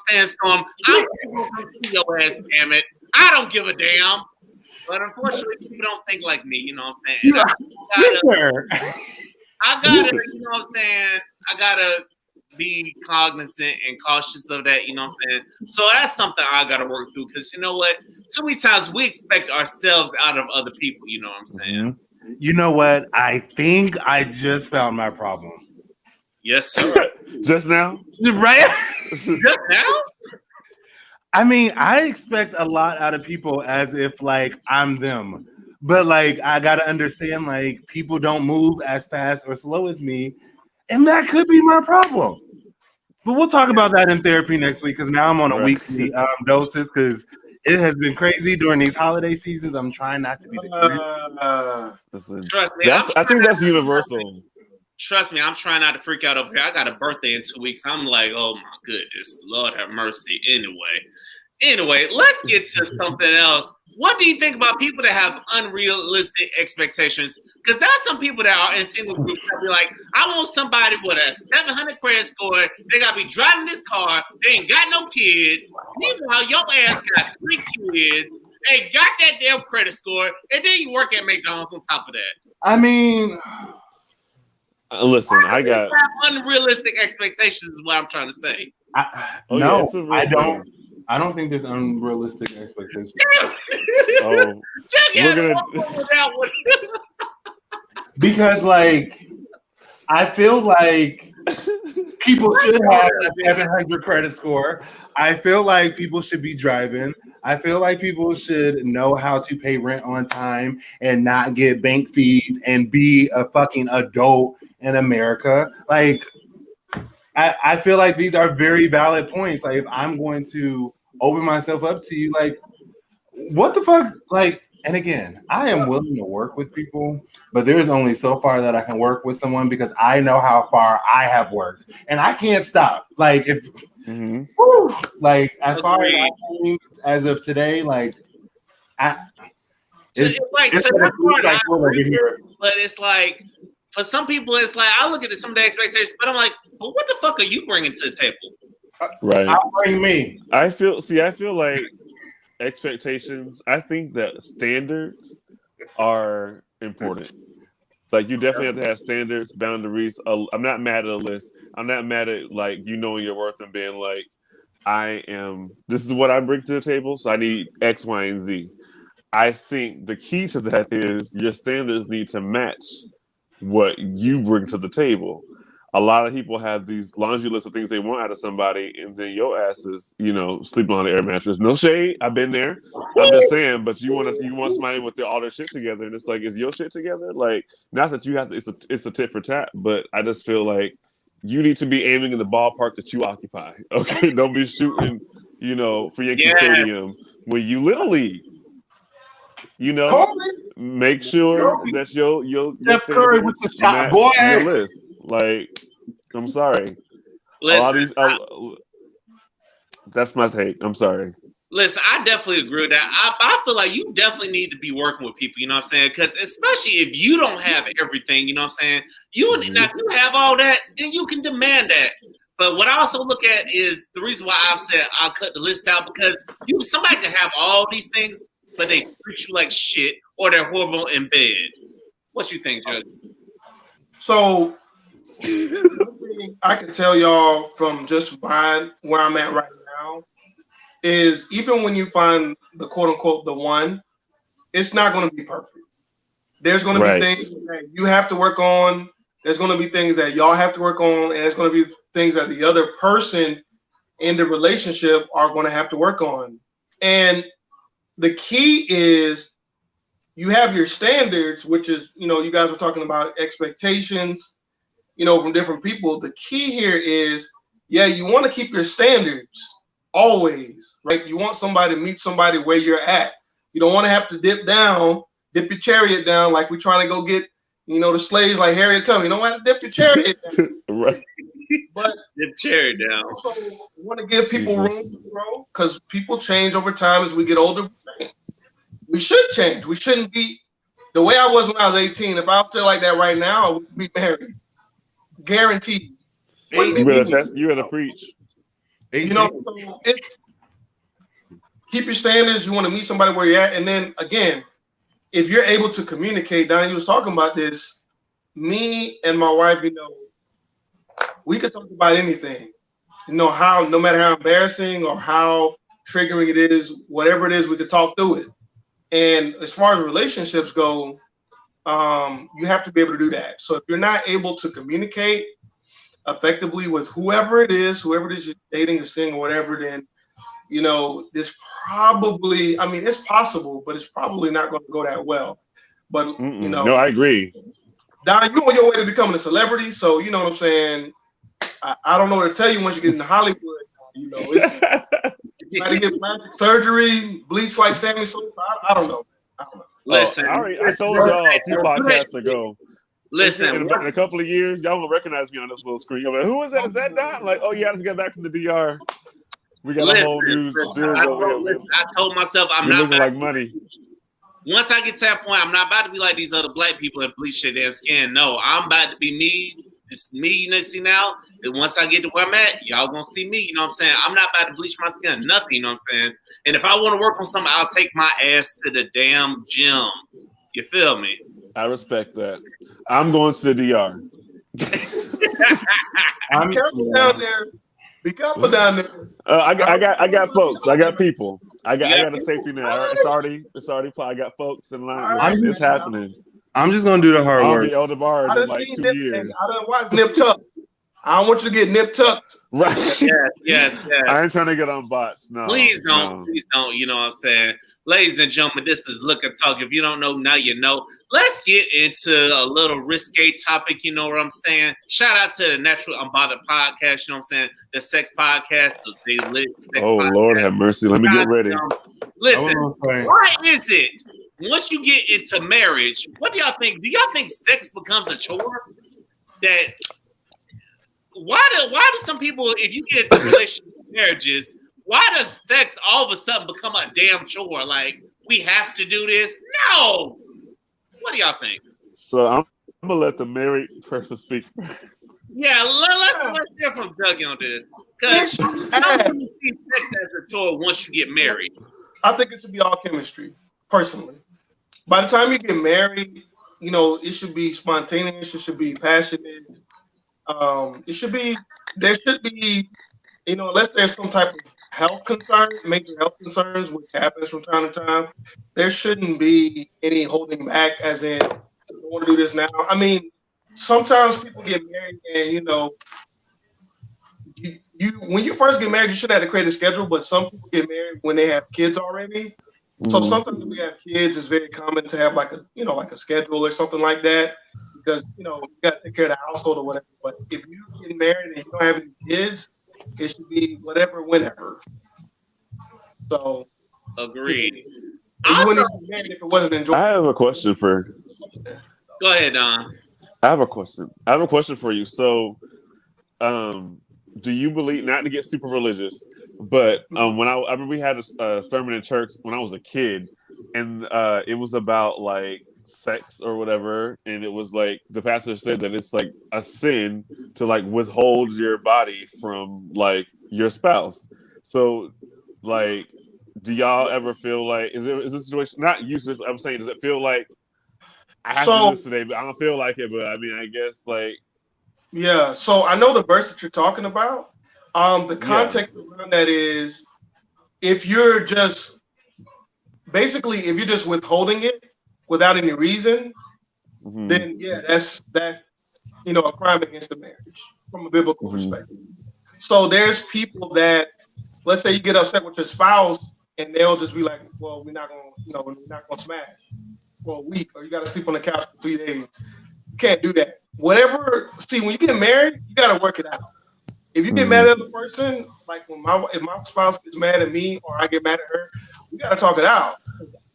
Speaker 1: sandstorm. I'm gonna come see your ass, damn it. I don't give a damn. But unfortunately, people don't think like me. You know what I'm saying? I gotta, you know what I'm saying? I gotta be cognizant and cautious of that, you know what I'm saying? So that's something I gotta work through, because you know what? Too many times we expect ourselves out of other people, you know what I'm saying?
Speaker 4: You know what? I think I just found my problem.
Speaker 1: Yes, sir.
Speaker 3: Just now?
Speaker 4: Right?
Speaker 1: Just now?
Speaker 4: I mean, I expect a lot out of people as if like I'm them. But like I gotta understand, like people don't move as fast or slow as me. And that could be my problem. But we'll talk about that in therapy next week, because now I'm on a weekly doses, because it has been crazy during these holiday seasons. I'm trying not to be the
Speaker 1: Trust me,
Speaker 3: I think that's universal.
Speaker 1: Trust me, I'm trying not to freak out over here. I got a birthday in 2 weeks. I'm like, oh my goodness, Lord have mercy. Anyway, let's get to something else. What do you think about people that have unrealistic expectations? Because there's some people that are in single groups that be like, I want somebody with a 700 credit score. They got to be driving this car. They ain't got no kids. Meanwhile, your ass got 3 kids. They got that damn credit score. And then you work at McDonald's on top of that.
Speaker 4: I mean,
Speaker 3: listen, I got
Speaker 1: unrealistic expectations is what I'm trying to say.
Speaker 4: I don't think there's unrealistic expectations.
Speaker 3: We're gonna
Speaker 4: because like I feel like people should have a 700 credit score. I feel like people should be driving. I feel like people should know how to pay rent on time and not get bank fees and be a fucking adult in America. Like, I feel like these are very valid points. Like, if I'm going to open myself up to you, like, what the fuck? Like, and again, I am willing to work with people, but there's only so far that I can work with someone because I know how far I have worked, and I can't stop. Like, if whew, like as far as of today, like
Speaker 1: it's like so that's part I agree with, but it's like for some people, it's like I look at some of the expectations, but I'm like, but what the fuck are you bringing to the table?
Speaker 3: Right.
Speaker 4: I'll bring me.
Speaker 3: I feel like expectations. I think that standards are important. Like, you definitely have to have standards, boundaries. I'm not mad at a list. I'm not mad at, like, you knowing your worth and being like, this is what I bring to the table, so I need X, Y, and Z. I think the key to that is your standards need to match what you bring to the table. A lot of people have these laundry lists of things they want out of somebody, and then your ass is, sleeping on the air mattress. No shade, I've been there. I'm just saying, but you want somebody with all their shit together, and it's like, is your shit together? Like, not that you have to. It's a tit for tat, but I just feel like you need to be aiming in the ballpark that you occupy. Okay, don't be shooting, for Yankee Stadium when you Little League. Make sure that your
Speaker 4: Steph Curry with the shot, boy.
Speaker 3: Your list. Like, I'm sorry.
Speaker 1: Listen,
Speaker 3: that's my take. I'm sorry.
Speaker 1: Listen, I definitely agree with that. I feel like you definitely need to be working with people, you know what I'm saying? Because especially if you don't have everything, you know what I'm saying? Now, if you have all that, then you can demand that. But what I also look at is the reason why I've said I'll cut the list out, because somebody can have all these things, but they treat you like shit or they're horrible in bed. What you think, Judge?
Speaker 2: So I can tell y'all from just where I'm at right now is even when you find the quote unquote the one, it's not going to be perfect. There's going to be things that you have to work on. There's going to be things that y'all have to work on, and there's going to be things that the other person in the relationship are going to have to work on. And the key is you have your standards, which is, you guys were talking about expectations, from different people. The key here is, you want to keep your standards always, right? You want somebody to meet somebody where you're at. You don't want to have to dip your chariot down like we're trying to go get, the slaves like Harriet Tubman. You don't want to dip your chariot down.
Speaker 3: Right.
Speaker 1: But dip chariot down.
Speaker 2: Also want to give people room to grow, because people change over time as we get older. We should change. We shouldn't be the way I was when I was 18. If I was still like that right now, I would be married. Guaranteed.
Speaker 3: You better preach.
Speaker 2: So it's keep your standards. You want to meet somebody where you're at. And then again, if you're able to communicate, Donnie, you was talking about this. Me and my wife, we could talk about anything. No matter how embarrassing or how triggering it is, whatever it is, we could talk through it. And as far as relationships go, you have to be able to do that. So if you're not able to communicate effectively with whoever it is you're dating or seeing or whatever, then, this probably, it's possible, but it's probably not going to go that well. But,
Speaker 3: No, I agree.
Speaker 2: Don, you're on your way to becoming a celebrity. So, you know what I'm saying? I don't know what to tell you once you get into Hollywood. It's you got to get plastic surgery, bleach like Sammy Sosa. I don't know.
Speaker 1: Listen,
Speaker 3: I told y'all a few podcasts ago.
Speaker 1: Listen,
Speaker 3: in a couple of years, y'all will recognize me on this little screen. I'm like, who is that? Is that Don? Like, oh yeah, I just got back from the DR. We got a whole new.
Speaker 1: I told myself I'm not
Speaker 3: looking like money.
Speaker 1: Once I get to that point, I'm not about to be like these other black people that bleach their damn skin. No, I'm about to be me. It's me, you see now. And once I get to where I'm at, y'all gonna see me. You know what I'm saying? I'm not about to bleach my skin, nothing. You know what I'm saying? And if I want to work on something, I'll take my ass to the damn gym. You feel me?
Speaker 3: I respect that. I'm going to the DR.
Speaker 2: I'm careful down there. Be careful down there.
Speaker 3: I got folks. I got people. I got a safety net. It's already. I got folks in line. It's happening.
Speaker 4: I'm just gonna do the hard work.
Speaker 3: I'll be Elder Bars in like 2 years.
Speaker 2: I done watched Nip Tuck. I don't want you to get nip tucked.
Speaker 3: Right.
Speaker 1: Yes.
Speaker 3: I ain't trying to get on bots. No.
Speaker 1: Please don't.
Speaker 3: no.
Speaker 1: Please don't. You know what I'm saying? Ladies and gentlemen, this is Look and Talk. If you don't know, now you know. Let's get into a little risque topic. You know what I'm saying? Shout out to the Natural Unbothered podcast. You know what I'm saying? The sex podcast. The lit sex
Speaker 3: Oh,
Speaker 1: podcast.
Speaker 3: Lord have mercy. Let me get ready.
Speaker 1: Listen,
Speaker 4: Okay.
Speaker 1: why is it once you get into marriage, what do y'all think? Do y'all think sex becomes a chore? That why do some people, if you get into relationship marriages, why does sex all of a sudden become a damn chore? Like, we have to do this? No. What do y'all think?
Speaker 3: So I'm going to let the married person speak.
Speaker 1: Yeah, let's hear from Dougie on this. Because some people see sex as a chore once you get married.
Speaker 2: I think it should be all chemistry, personally. By the time you get married, you know, it should be spontaneous. It should be passionate. There should be, you know, unless there's some type of health concern, major health concerns, which happens from time to time, there shouldn't be any holding back, as in, I don't want to do this now. I mean, sometimes people get married and, you know, you when you first get married, you should have to create a schedule, but some people get married when they have kids already. So sometimes when we have kids, it's very common to have like a schedule or something like that, because, you know, you got to take care of the household or whatever. But if you get married and you don't have any kids, it should be whatever, whenever. So
Speaker 1: agreed.
Speaker 2: you wouldn't get married if it wasn't enjoyable.
Speaker 3: I have a question for.
Speaker 1: Go ahead, Don.
Speaker 3: I have a question for you. So, do you believe, not to get super religious, but when I remember we had a sermon in church when I was a kid, and it was about like sex or whatever, and it was like the pastor said that it's like a sin to like withhold your body from like your spouse. So, like, do y'all ever feel like is this a situation? Not usually. I'm saying, does it feel like I have to do this today, but I don't feel like it? But I mean, I guess like.
Speaker 2: Yeah, so I know the verse that you're talking about. The context around that is if you're just withholding it without any reason, then that's you know, a crime against the marriage from a biblical perspective. So there's people that, let's say you get upset with your spouse and they'll just be like, well, we're not gonna smash for a week, or you gotta sleep on the couch for 3 days. You can't do that. Whatever. See, when you get married, you got to work it out. If you get mad at the person, like if my spouse gets mad at me or I get mad at her, we got to talk it out.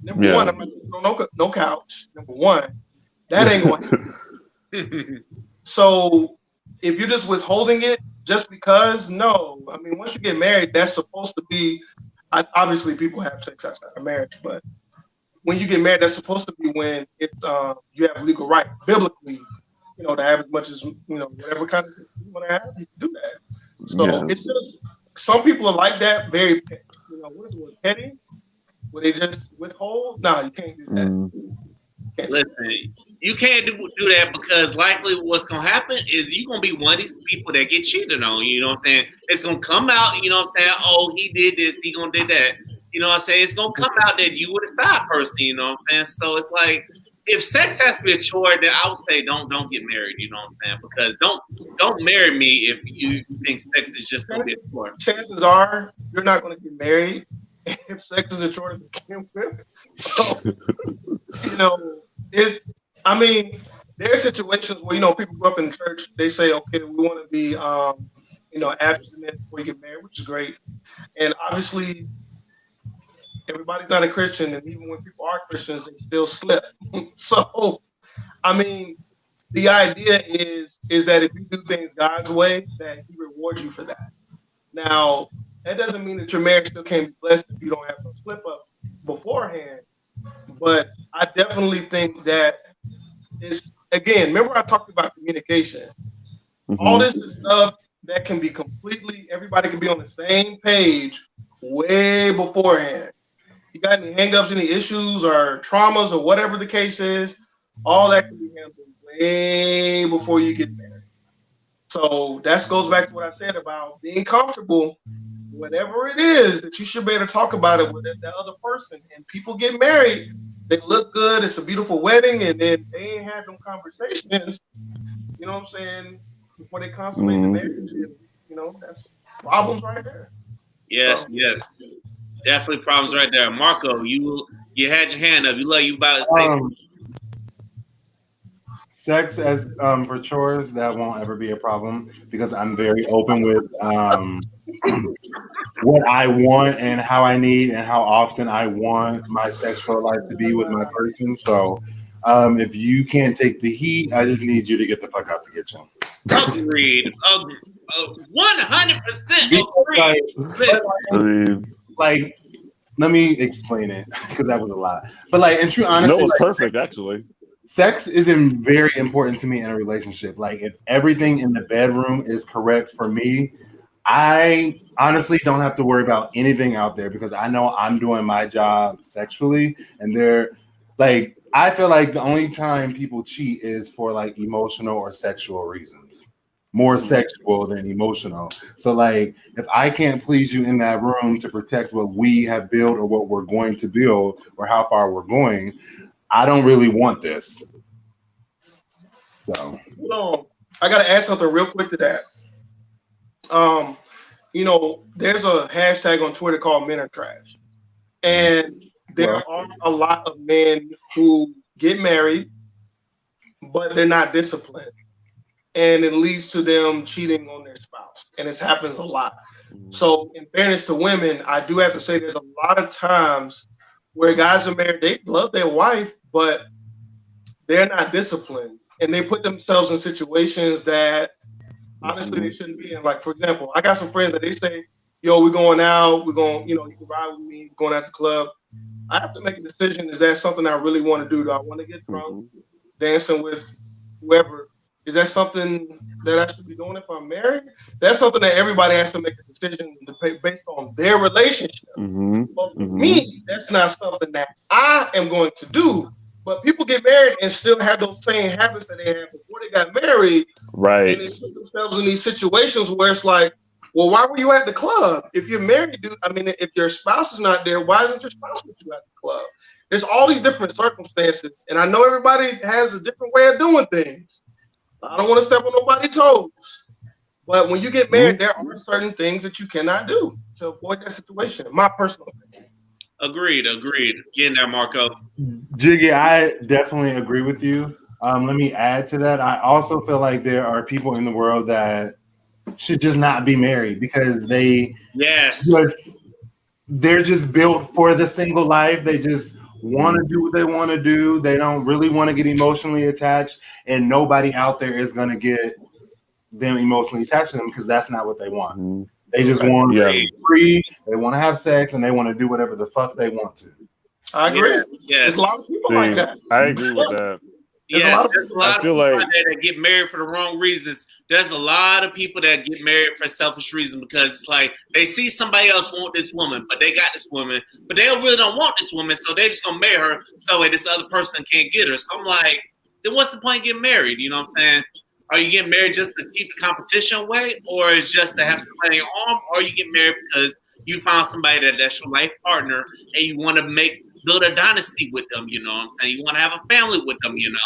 Speaker 2: Number one, I'm not no couch. Number one, that ain't going to happen. So if you're just withholding it just because, no. I mean, once you get married, that's supposed to be, obviously people have sex outside of marriage, but when you get married, that's supposed to be when it's you have legal right, biblically, you know, to have as much as, you know, whatever kind of you want to have, you can do that. So it's just, some people are like that, very, you know, what is it, petty? Where they just withhold? No, you can't do that.
Speaker 1: Listen, you can't do that, because likely what's going to happen is you're going to be one of these people that get cheated on. You know what I'm saying? It's going to come out, you know what I'm saying? Oh, he did this, he going to do that. You know what I'm saying? It's going to come out that you were the side person, you know what I'm saying? So it's like, if sex has to be a chore, then I would say don't get married, you know what I'm saying? Because don't marry me if you think sex is just going to be a chore.
Speaker 2: Chances are you're not going to get married if sex is a chore to begin with. So, you know, I mean, there are situations where, you know, people grow up in church, they say, okay, we want to be, you know, abstinent before you get married, which is great. And obviously, everybody's not a Christian, and even when people are Christians, they still slip. So, I mean, the idea is that if you do things God's way, that He rewards you for that. Now, that doesn't mean that your marriage still can't be blessed if you don't have no slip up beforehand. But I definitely think that is, again, remember I talked about communication. All this is stuff that can be completely, everybody can be on the same page way beforehand. You got any hangups, any issues or traumas or whatever the case is, all that can be handled way before you get married. So that goes back to what I said about being comfortable. Whatever it is that you should be able to talk about it with the other person. And people get married, they look good, it's a beautiful wedding, and then they ain't had them conversations, you know what I'm saying, before they consummate the marriage. And, you know, that's problems right there.
Speaker 1: Yes,
Speaker 2: So-
Speaker 1: yes. Definitely problems right there. Marco, you had your hand up. You about to say something.
Speaker 4: Sex as for chores, that won't ever be a problem because I'm very open with what I want and how I need and how often I want my sexual life to be with my person. So if you can't take the heat, I just need you to get the fuck out the kitchen.
Speaker 1: Agreed. 100%
Speaker 4: Like,
Speaker 1: agreed.
Speaker 4: like, let me explain it because that was a lot. But like, in true honesty,
Speaker 3: No, it was
Speaker 4: like,
Speaker 3: perfect actually.
Speaker 4: sex is very important to me in a relationship. Like, if everything in the bedroom is correct for me, I honestly don't have to worry about anything out there because I know I'm doing my job sexually. And they're like, I feel like the only time people cheat is for like emotional or sexual reasons, more sexual than emotional. So, like, if I can't please you in that room to protect what we have built or what we're going to build or how far we're going, I don't really want this. So,
Speaker 2: I got to add something real quick to that. You know, there's a hashtag on Twitter called Men Are Trash. And there are a lot of men who get married, but they're not disciplined. And it leads to them cheating on their spouse. And this happens a lot. So in fairness to women, I do have to say there's a lot of times where guys are married, they love their wife, but they're not disciplined. And they put themselves in situations that honestly they shouldn't be in. Like, for example, I got some friends that they say, yo, we're going out, we're going, you know, you can ride with me, we're going out to the club. I have to make a decision. Is that something I really want to do? Do I want to get drunk, dancing with whoever? Is that something that I should be doing if I'm married? That's something that everybody has to make a decision based on their relationship. But for me, that's not something that I am going to do. But people get married and still have those same habits that they had before they got married.
Speaker 3: Right.
Speaker 2: And they put themselves in these situations where it's like, well, why were you at the club? If you're married, dude, I mean, if your spouse is not there, why isn't your spouse with you at the club? There's all these different circumstances. And I know everybody has a different way of doing things. I don't want to step on nobody's toes. But when you get married, there are certain things that you cannot do to avoid that situation. My personal opinion.
Speaker 1: Agreed. Getting there, Marco.
Speaker 4: Jiggy, I definitely agree with you. Let me add to that. I also feel like there are people in the world that should just not be married because they're just built for the single life. They just want to do what they want to do. They don't really want to get emotionally attached, and nobody out there is going to get them emotionally attached to them because that's not what they want. They just want to be free. They want to have sex, and they want to do whatever the fuck they want to.
Speaker 2: I agree.
Speaker 1: Yeah.
Speaker 2: There's a lot of people like that.
Speaker 3: I agree with that.
Speaker 1: There's a lot of people out there that get married for the wrong reasons. There's a lot of people that get married for selfish reasons because it's like they see somebody else want this woman, but they got this woman, but they really don't want this woman, so they just gonna marry her so that this other person can't get her. So I'm like, then what's the point of getting married? You know what I'm saying? Are you getting married just to keep the competition away, or is just to have somebody in your arm, or you get married because you found somebody that's your life partner and you want to build a dynasty with them, you know what I'm saying? You want to have a family with them, you know?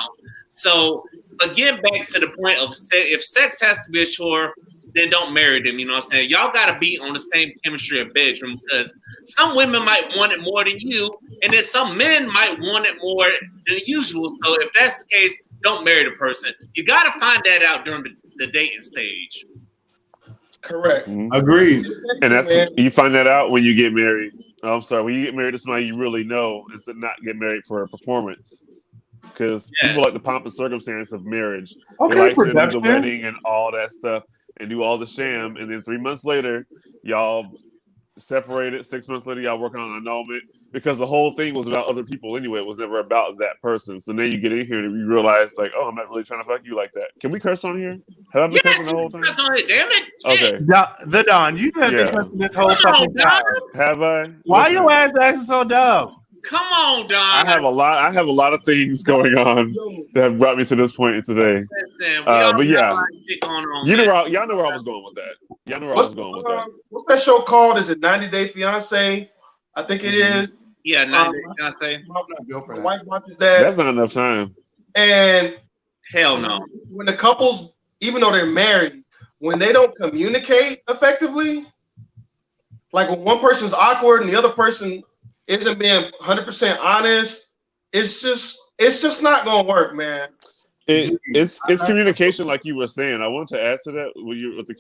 Speaker 1: So, again, back to the point of if sex has to be a chore, then don't marry them, you know what I'm saying? Y'all got to be on the same chemistry of bedroom because some women might want it more than you, and then some men might want it more than usual. So, if that's the case, don't marry the person. You got to find that out during the dating stage.
Speaker 2: Correct.
Speaker 4: Agreed.
Speaker 3: And that's you find that out when you get married. I'm sorry, when you get married to somebody you really know, instead of not get married for a performance. Because people like the pomp and circumstance of marriage.
Speaker 4: Okay,
Speaker 3: they like to do
Speaker 4: production.
Speaker 3: the wedding and all that stuff and do all the sham. And then 3 months later, y'all separated. 6 months later, y'all working on annulment because the whole thing was about other people anyway. It was never about that person. So then you get in here and you realize, like, oh, I'm not really trying to fuck you like that. Can we curse on here? Have I been cursing the whole time?
Speaker 1: Curse on it, damn it.
Speaker 3: Okay.
Speaker 4: The Don, you have been cursing this whole fucking time.
Speaker 3: Have I?
Speaker 4: Why your ass acting so dumb?
Speaker 1: Come on, Don.
Speaker 3: I have a lot of things going on that have brought me to this point today. But yeah, y'all know where I was going with that. Y'all know where I was going with that.
Speaker 2: What's that show called? Is it 90 Day Fiance? I think it is.
Speaker 1: Yeah, 90 Day Fiance.
Speaker 2: My wife watches that.
Speaker 3: That's not enough time.
Speaker 2: And
Speaker 1: hell no.
Speaker 2: When the couples even though they're married, when they don't communicate effectively, like when one person's awkward and the other person isn't being 100% honest, it's just not gonna work, man.
Speaker 3: It's communication, like you were saying. I wanted to add to that with the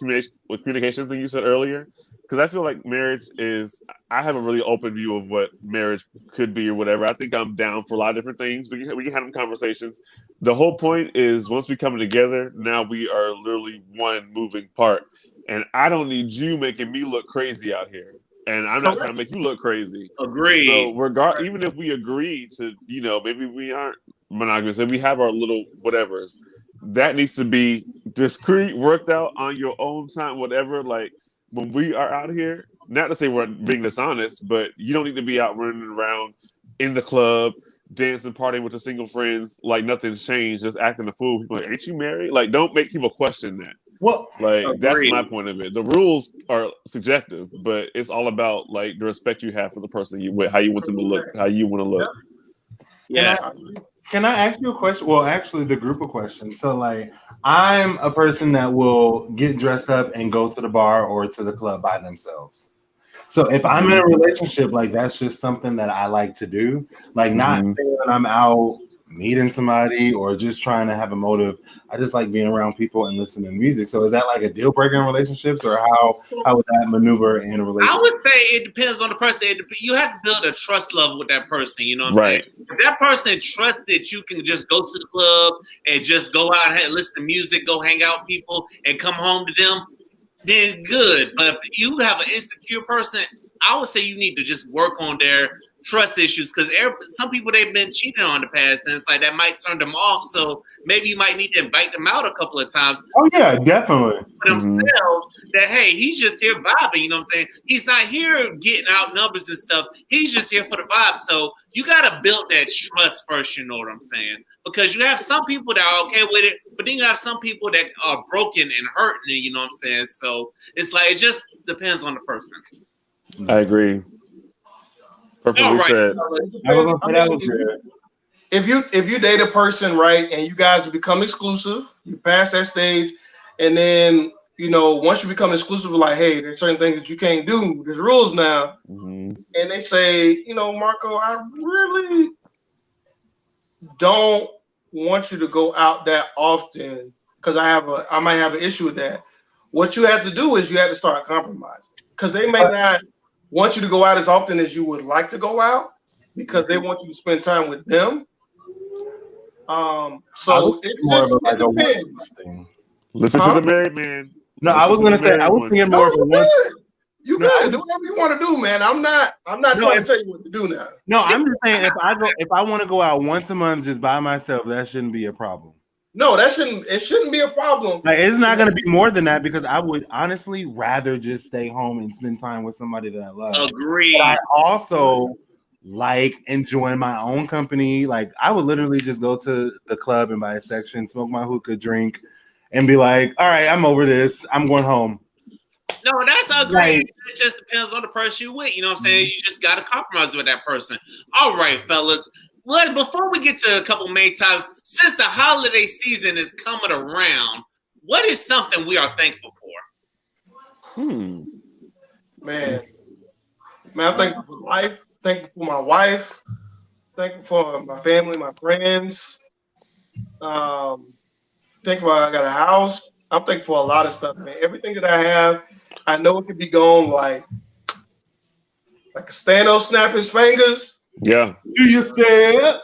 Speaker 3: communication thing you said earlier, because I feel like marriage is. I have a really open view of what marriage could be or whatever. I think I'm down for a lot of different things. We can have them conversations. The whole point is once we come together, now we are literally one moving part, and I don't need you making me look crazy out here, and I'm not trying to make you look crazy.
Speaker 1: Agreed.
Speaker 3: So even if we agree to, maybe we aren't monogamous and we have our little whatevers, that needs to be discreet, worked out on your own time, whatever. Like when we are out here, not to say we're being dishonest, but you don't need to be out running around in the club, dancing, partying with the single friends like nothing's changed, just acting a fool. People like, ain't you married? Like, don't make people question that.
Speaker 4: Well,
Speaker 3: like that's
Speaker 1: agreed.
Speaker 3: my point of it. The rules are subjective, but it's all about like the respect you have for the person you with, how you want them to look, how you want to look.
Speaker 1: Yeah.
Speaker 4: Can I ask you a question? Well, actually, the group of questions. So, like, I'm a person that will get dressed up and go to the bar or to the club by themselves. So, if I'm in a relationship, like, that's just something that I like to do. Like, not saying I'm out meeting somebody or just trying to have a motive. I just like being around people and listening to music. So, is that like a deal breaker in relationships, or how would that maneuver in a relationship?
Speaker 1: I would say it depends on the person. You have to build a trust level with that person. You know what I'm saying? If that person trusts that you can just go to the club and just go out and listen to music, go hang out with people, and come home to them, then good. But if you have an insecure person, I would say you need to just work on their trust issues, because some people, they've been cheated on in the past, and it's like that might turn them off. So maybe you might need to invite them out a couple of times.
Speaker 4: Oh yeah, definitely.
Speaker 1: For themselves, that hey, he's just here vibing. You know what I'm saying? He's not here getting out numbers and stuff. He's just here for the vibe. So you gotta build that trust first. You know what I'm saying? Because you have some people that are okay with it, but then you have some people that are broken and hurting. You know what I'm saying? So it's like it just depends on the person.
Speaker 3: I agree. Perfectly said.
Speaker 4: That was good.
Speaker 2: If you date a person, right, and you guys become exclusive, you pass that stage, and then once you become exclusive, like, hey, there's certain things that you can't do. There's rules now, and they say, Marco, I really don't want you to go out that often because I might have an issue with that. What you have to do is you have to start compromising, because they may not want you to go out as often as you would like to go out because they want you to spend time with them. So it's more of like a
Speaker 4: thing.
Speaker 3: Listen to the married man.
Speaker 4: No, I was gonna say I was thinking more of a one.
Speaker 2: You good? Do whatever you want to do, man. I'm not trying to tell you what to do now.
Speaker 4: No, I'm just saying if I want to go out once a month just by myself, that shouldn't be a problem.
Speaker 2: No, it shouldn't be a problem.
Speaker 4: Like, it's not going to be more than that, because I would honestly rather just stay home and spend time with somebody that I love.
Speaker 1: Agree.
Speaker 4: But I also like enjoying my own company. Like, I would literally just go to the club and buy a section, smoke my hookah, drink, and be like, all right, I'm over this. I'm going home.
Speaker 1: No, that's agreed. It just depends on the person you with. You know what I'm saying? You just got to compromise with that person. All right, fellas. Well, before we get to a couple main topics, since the holiday season is coming around, what is something we are thankful for?
Speaker 2: Man, I'm thankful for life. Thankful for my wife. Thankful for my family, my friends. Thankful I got a house. I'm thankful for a lot of stuff, man. Everything that I have, I know it could be gone like a Stano snap his fingers.
Speaker 3: Yeah.
Speaker 4: Do you stare?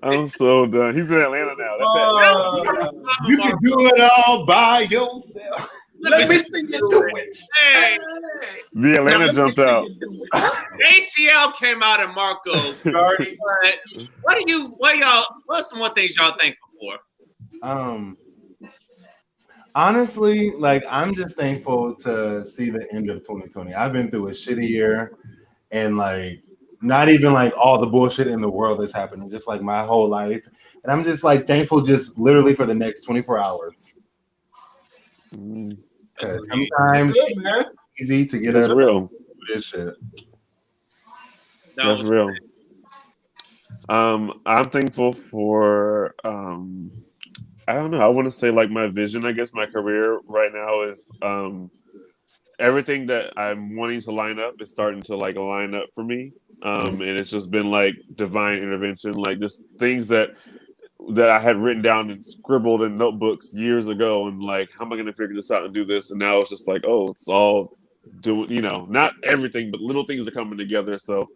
Speaker 3: I'm so done. He's in Atlanta now.
Speaker 4: You can do it all by yourself.
Speaker 2: Let me see you do it.
Speaker 1: Hey.
Speaker 3: The Atlanta jumped out.
Speaker 1: ATL came out and Marco. What's some more things y'all thankful for?
Speaker 4: Honestly, like, I'm just thankful to see the end of 2020. I've been through a shitty year, and like not even like all the bullshit in the world that's happening, just like my whole life. And I'm just like thankful just literally for the next 24 hours. Because sometimes it's easy to get
Speaker 3: real.
Speaker 4: This shit.
Speaker 3: That's real. I'm thankful for I don't know. I want to say like my vision. I guess my career right now is everything that I'm wanting to line up is starting to like line up for me. And it's just been like divine intervention, like just things that I had written down and scribbled in notebooks years ago, and like, how am I going to figure this out and do this? And now it's just like, oh, it's all doing, not everything, but little things are coming together. So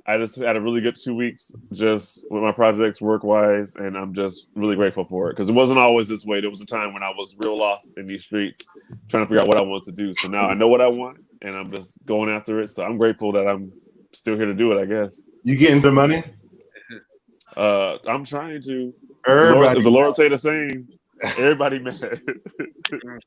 Speaker 3: I just had a really good 2 weeks just with my projects work wise, and I'm just really grateful for it because it wasn't always this way. There was a time when I was real lost in these streets trying to figure out what I wanted to do. So now I know what I want, and I'm just going after it. So I'm grateful that I'm still here to do it, I guess.
Speaker 4: You getting the money?
Speaker 3: I'm trying to.
Speaker 4: Everybody.
Speaker 3: If the Lord say the same, everybody mad.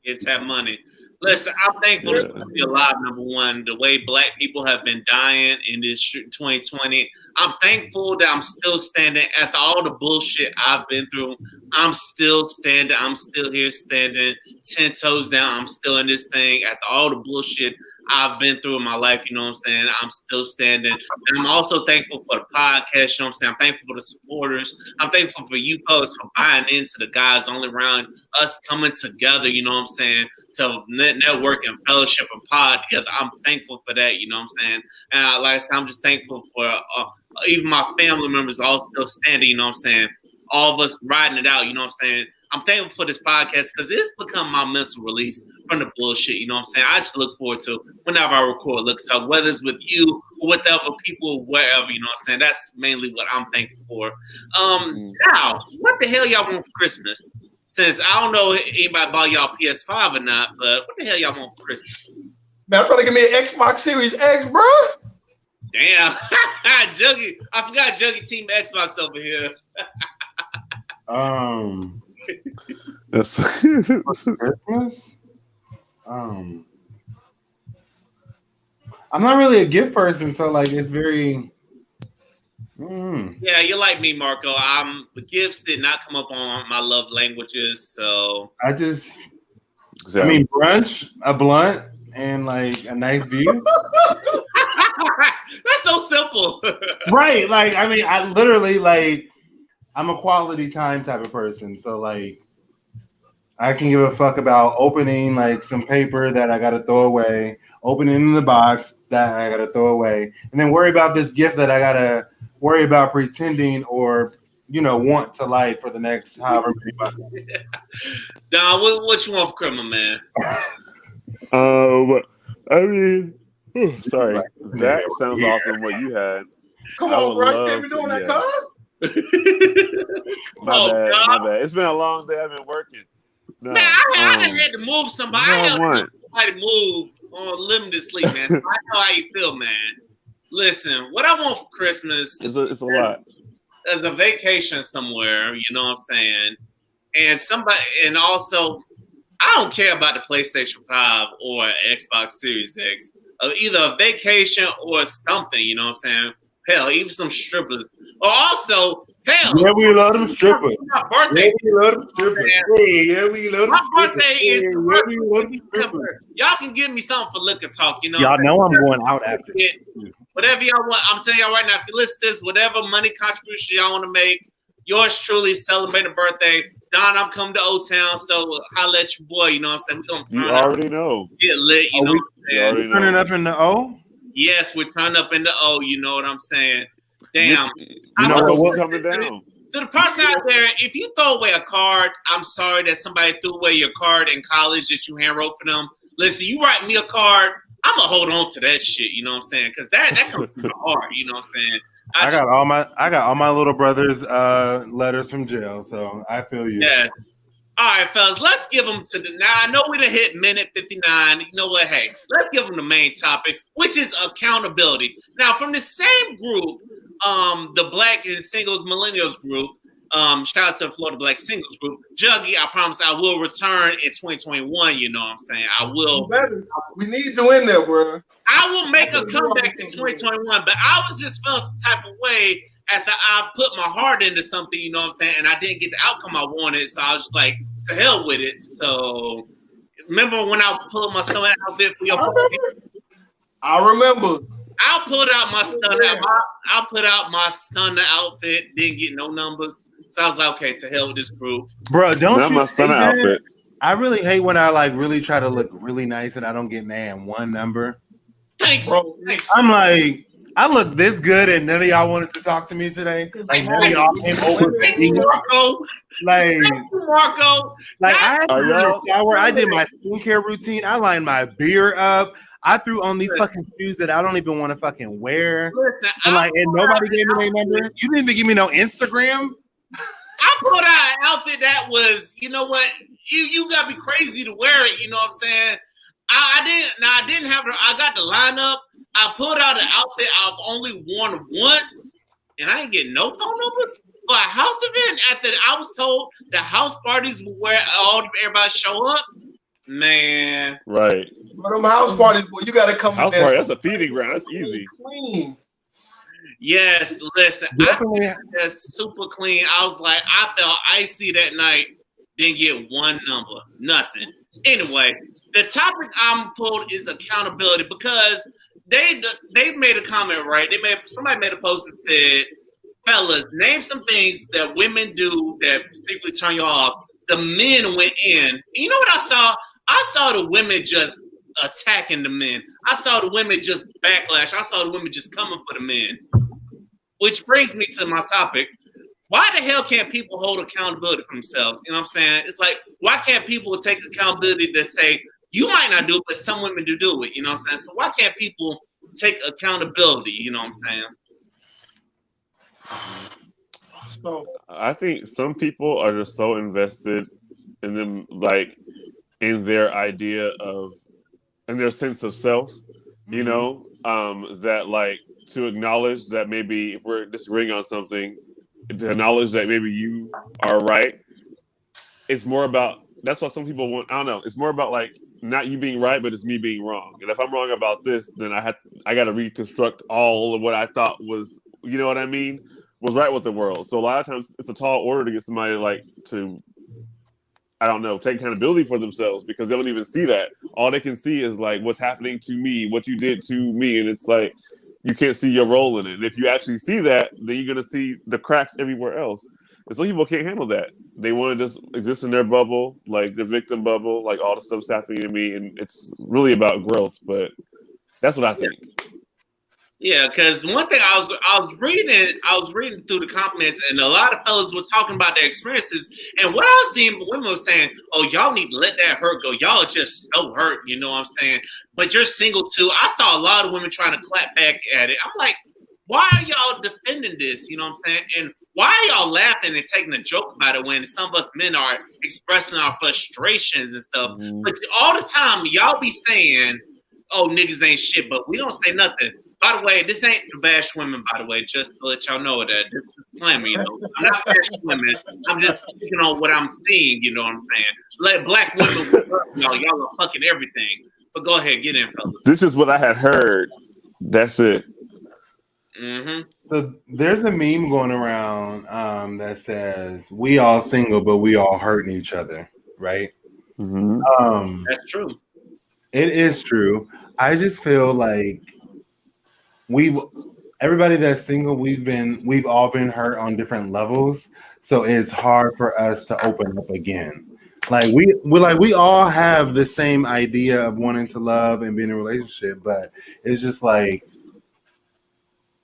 Speaker 1: It's that money. Listen, I'm thankful to still be alive, number one. The way Black people have been dying in this 2020. I'm thankful that I'm still standing after all the bullshit I've been through. I'm still standing. I'm still here standing 10 toes down. I'm still in this thing after all the bullshit I've been through in my life, you know what I'm saying? I'm still standing. And I'm also thankful for the podcast, you know what I'm saying? I'm thankful for the supporters. I'm thankful for you folks for buying into the Guys Only Round, us coming together, you know what I'm saying? To network and fellowship and pod together. I'm thankful for that, you know what I'm saying? And like I said, I'm just thankful for even my family members all still standing, you know what I'm saying? All of us riding it out, you know what I'm saying? I'm thankful for this podcast because it's become my mental release from the bullshit. You know what I'm saying? I just look forward to whenever I record Liquor Talk, whether it's with you or with other people, wherever. You know what I'm saying? That's mainly what I'm thankful for. Now, what the hell y'all want for Christmas? Since I don't know if anybody bought y'all PS5 or not, but what the hell y'all want for Christmas?
Speaker 2: Man, I'm trying to give me an Xbox Series X, bro.
Speaker 1: Damn, Juggy! I forgot Juggy Team Xbox over here.
Speaker 4: Christmas? I'm not really a gift person, so like it's very.
Speaker 1: Yeah, you're like me, Marco. The gifts did not come up on my love languages, so
Speaker 4: I mean, brunch, a blunt, and like a nice view.
Speaker 1: That's so simple,
Speaker 4: right? Like, I mean, I literally like. I'm a quality time type of person, so like. I can give a fuck about opening like some paper that I gotta throw away, opening in the box that I gotta throw away, and then worry about this gift that I gotta worry about pretending or want to like for the next however many months.
Speaker 1: Don, what you want for Christmas, man?
Speaker 3: I mean, sorry, that sounds awesome. What you had?
Speaker 2: Come on, bro, can't be doing that, God.
Speaker 3: My bad. It's been a long day. I've been working. No,
Speaker 1: man, I had to move somebody. I had to move on limited sleep, man. So I know how you feel, man. Listen, what I want for Christmas
Speaker 3: it's a lot.
Speaker 1: Is a vacation somewhere, you know what I'm saying? And also, I don't care about the PlayStation 5 or Xbox Series X. Either a vacation or something, you know what I'm saying? Hell, even some strippers. Or also, hell.
Speaker 4: Yeah, we love them strippers.
Speaker 1: My birthday.
Speaker 4: Yeah, we love them strippers.
Speaker 1: Yeah,
Speaker 4: we love them
Speaker 1: my birthday is December. Y'all can give me something for Liquor Talk, you know.
Speaker 4: Y'all know I'm going out after this.
Speaker 1: Whatever y'all want. I'm telling y'all right now, if you listen to this, whatever money contribution y'all want to make, yours truly celebrating a birthday. Don, I'm coming to Old Town, so holla at your boy, you know what I'm saying? We're gonna
Speaker 3: You already know.
Speaker 1: Get lit, you know what I'm saying?
Speaker 4: Turning up in the O?
Speaker 1: Yes, we're turning up in the O, you know what I'm saying? Damn.
Speaker 3: You know what's coming down.
Speaker 1: To the person out there, if you throw away a card, I'm sorry that somebody threw away your card in college that you hand wrote for them. Listen, you write me a card, I'm gonna hold on to that shit, you know what I'm saying? Because that comes from the heart, you know what I'm saying?
Speaker 4: I got all my little brother's letters from jail, so I feel you.
Speaker 1: Yes. All right, fellas, let's give them to the. Now I know we done hit minute 59. You know what? Hey, let's give them the main topic, which is accountability. Now, from the same group, the Black and Singles Millennials group. Shout out to the Florida Black Singles group. Juggy, I promise I will return in 2021. You know what I'm saying? I will.
Speaker 2: We need you in there, bro.
Speaker 1: I will make a comeback in 2021, but I was just feeling some type of way after I put my heart into something, you know what I'm saying? And I didn't get the outcome I wanted, so I was just like, to hell with it. So remember when I pulled my summer outfit for your
Speaker 2: I remember.
Speaker 1: I'll put out my stunner. I'll put out my stunner outfit. Didn't get no numbers, so I was like, okay, to hell with this crew.
Speaker 4: Bro, don't
Speaker 3: Not
Speaker 4: you
Speaker 3: my stunner
Speaker 4: hate that?
Speaker 3: outfit.
Speaker 4: I really hate when I like really try to look really nice and I don't get man one number.
Speaker 1: Thank you.
Speaker 2: Bro,
Speaker 4: I'm like, I look this good and none of y'all wanted to talk to me today. Like none of y'all came over.
Speaker 1: Thank you, Marco.
Speaker 4: Like,
Speaker 1: Thank you, Marco.
Speaker 4: I had to
Speaker 3: Are
Speaker 4: do a
Speaker 3: y'all-
Speaker 4: shower. I did my skincare routine. I lined my beard up. I threw on these fucking shoes that I don't even want to fucking wear.
Speaker 1: Listen,
Speaker 4: And nobody gave me their number. You didn't even give me no Instagram.
Speaker 1: I put out an outfit that was, you know what? You gotta be crazy to wear it. You know what I'm saying? I didn't have the. I got the lineup. I put out an outfit I've only worn once, and I ain't getting no phone numbers for a house event. I was told the house parties were where everybody show up. Man,
Speaker 3: Right.
Speaker 2: But them house parties, boy, you gotta come
Speaker 3: House
Speaker 2: in there
Speaker 3: party, that's a feeding ground. That's easy.
Speaker 2: clean.
Speaker 1: yes. Listen,
Speaker 4: Definitely.
Speaker 1: that's super clean. I was like, I felt icy that night. Didn't get one number, nothing. Anyway, the topic I'm pulled is accountability because they made a comment, right? Somebody made a post that said, "Fellas, name some things that women do that particularly turn you off." The men went in. And you know what I saw? I saw the women just attacking the men. I saw the women just backlash. I saw the women just coming for the men. Which brings me to my topic. Why the hell can't people hold accountability for themselves? You know what I'm saying? It's like, why can't people take accountability to say, you might not do it, but some women do it? You know what I'm saying? So why can't people take accountability? You know what I'm saying?
Speaker 2: So
Speaker 3: I think some people are just so invested in them, like in their idea of, in their sense of self, you know, that like to acknowledge that maybe if we're disagreeing on something, to acknowledge that maybe you are right. It's more about, that's what some people want. I don't know. It's more about like not you being right, but it's me being wrong. And if I'm wrong about this, then I got to reconstruct all of what I thought was, you know what I mean, was right with the world. So a lot of times it's a tall order to get somebody like to, I don't know, take accountability for themselves because they don't even see that. All they can see is like what's happening to me, what you did to me, and it's like you can't see your role in it. And if you actually see that, then you're gonna see the cracks everywhere else. And some people can't handle that. They want to just exist in their bubble, like the victim bubble, like all the stuff's happening to me, and it's really about growth. But that's what I think.
Speaker 1: Yeah, because one thing I was reading through the comments, and a lot of fellas were talking about their experiences. And what I was seeing, women were saying, "Oh, y'all need to let that hurt go. Y'all are just so hurt." You know what I'm saying? But you're single too. I saw a lot of women trying to clap back at it. I'm like, why are y'all defending this? You know what I'm saying? And why are y'all laughing and taking a joke about it when some of us men are expressing our frustrations and stuff?
Speaker 3: Mm-hmm.
Speaker 1: But all the time, y'all be saying, "Oh, niggas ain't shit," but we don't say nothing. By the way, this ain't to bash women, by the way, just to let y'all know that. Just disclaimer, you know. I'm not bashing women. I'm just speaking on what I'm seeing, you know what I'm saying? Let black women, y'all are fucking everything. But go ahead, get in, fellas.
Speaker 3: This is what I had heard. That's it.
Speaker 1: Mm-hmm.
Speaker 4: So there's a meme going around that says, "We all single, but we all hurting each other," right?
Speaker 3: Mm-hmm.
Speaker 1: That's true.
Speaker 4: It is true. I just feel like everybody that's single, we've all been hurt on different levels, so it's hard for us to open up again. Like we all have the same idea of wanting to love and be in a relationship, but it's just like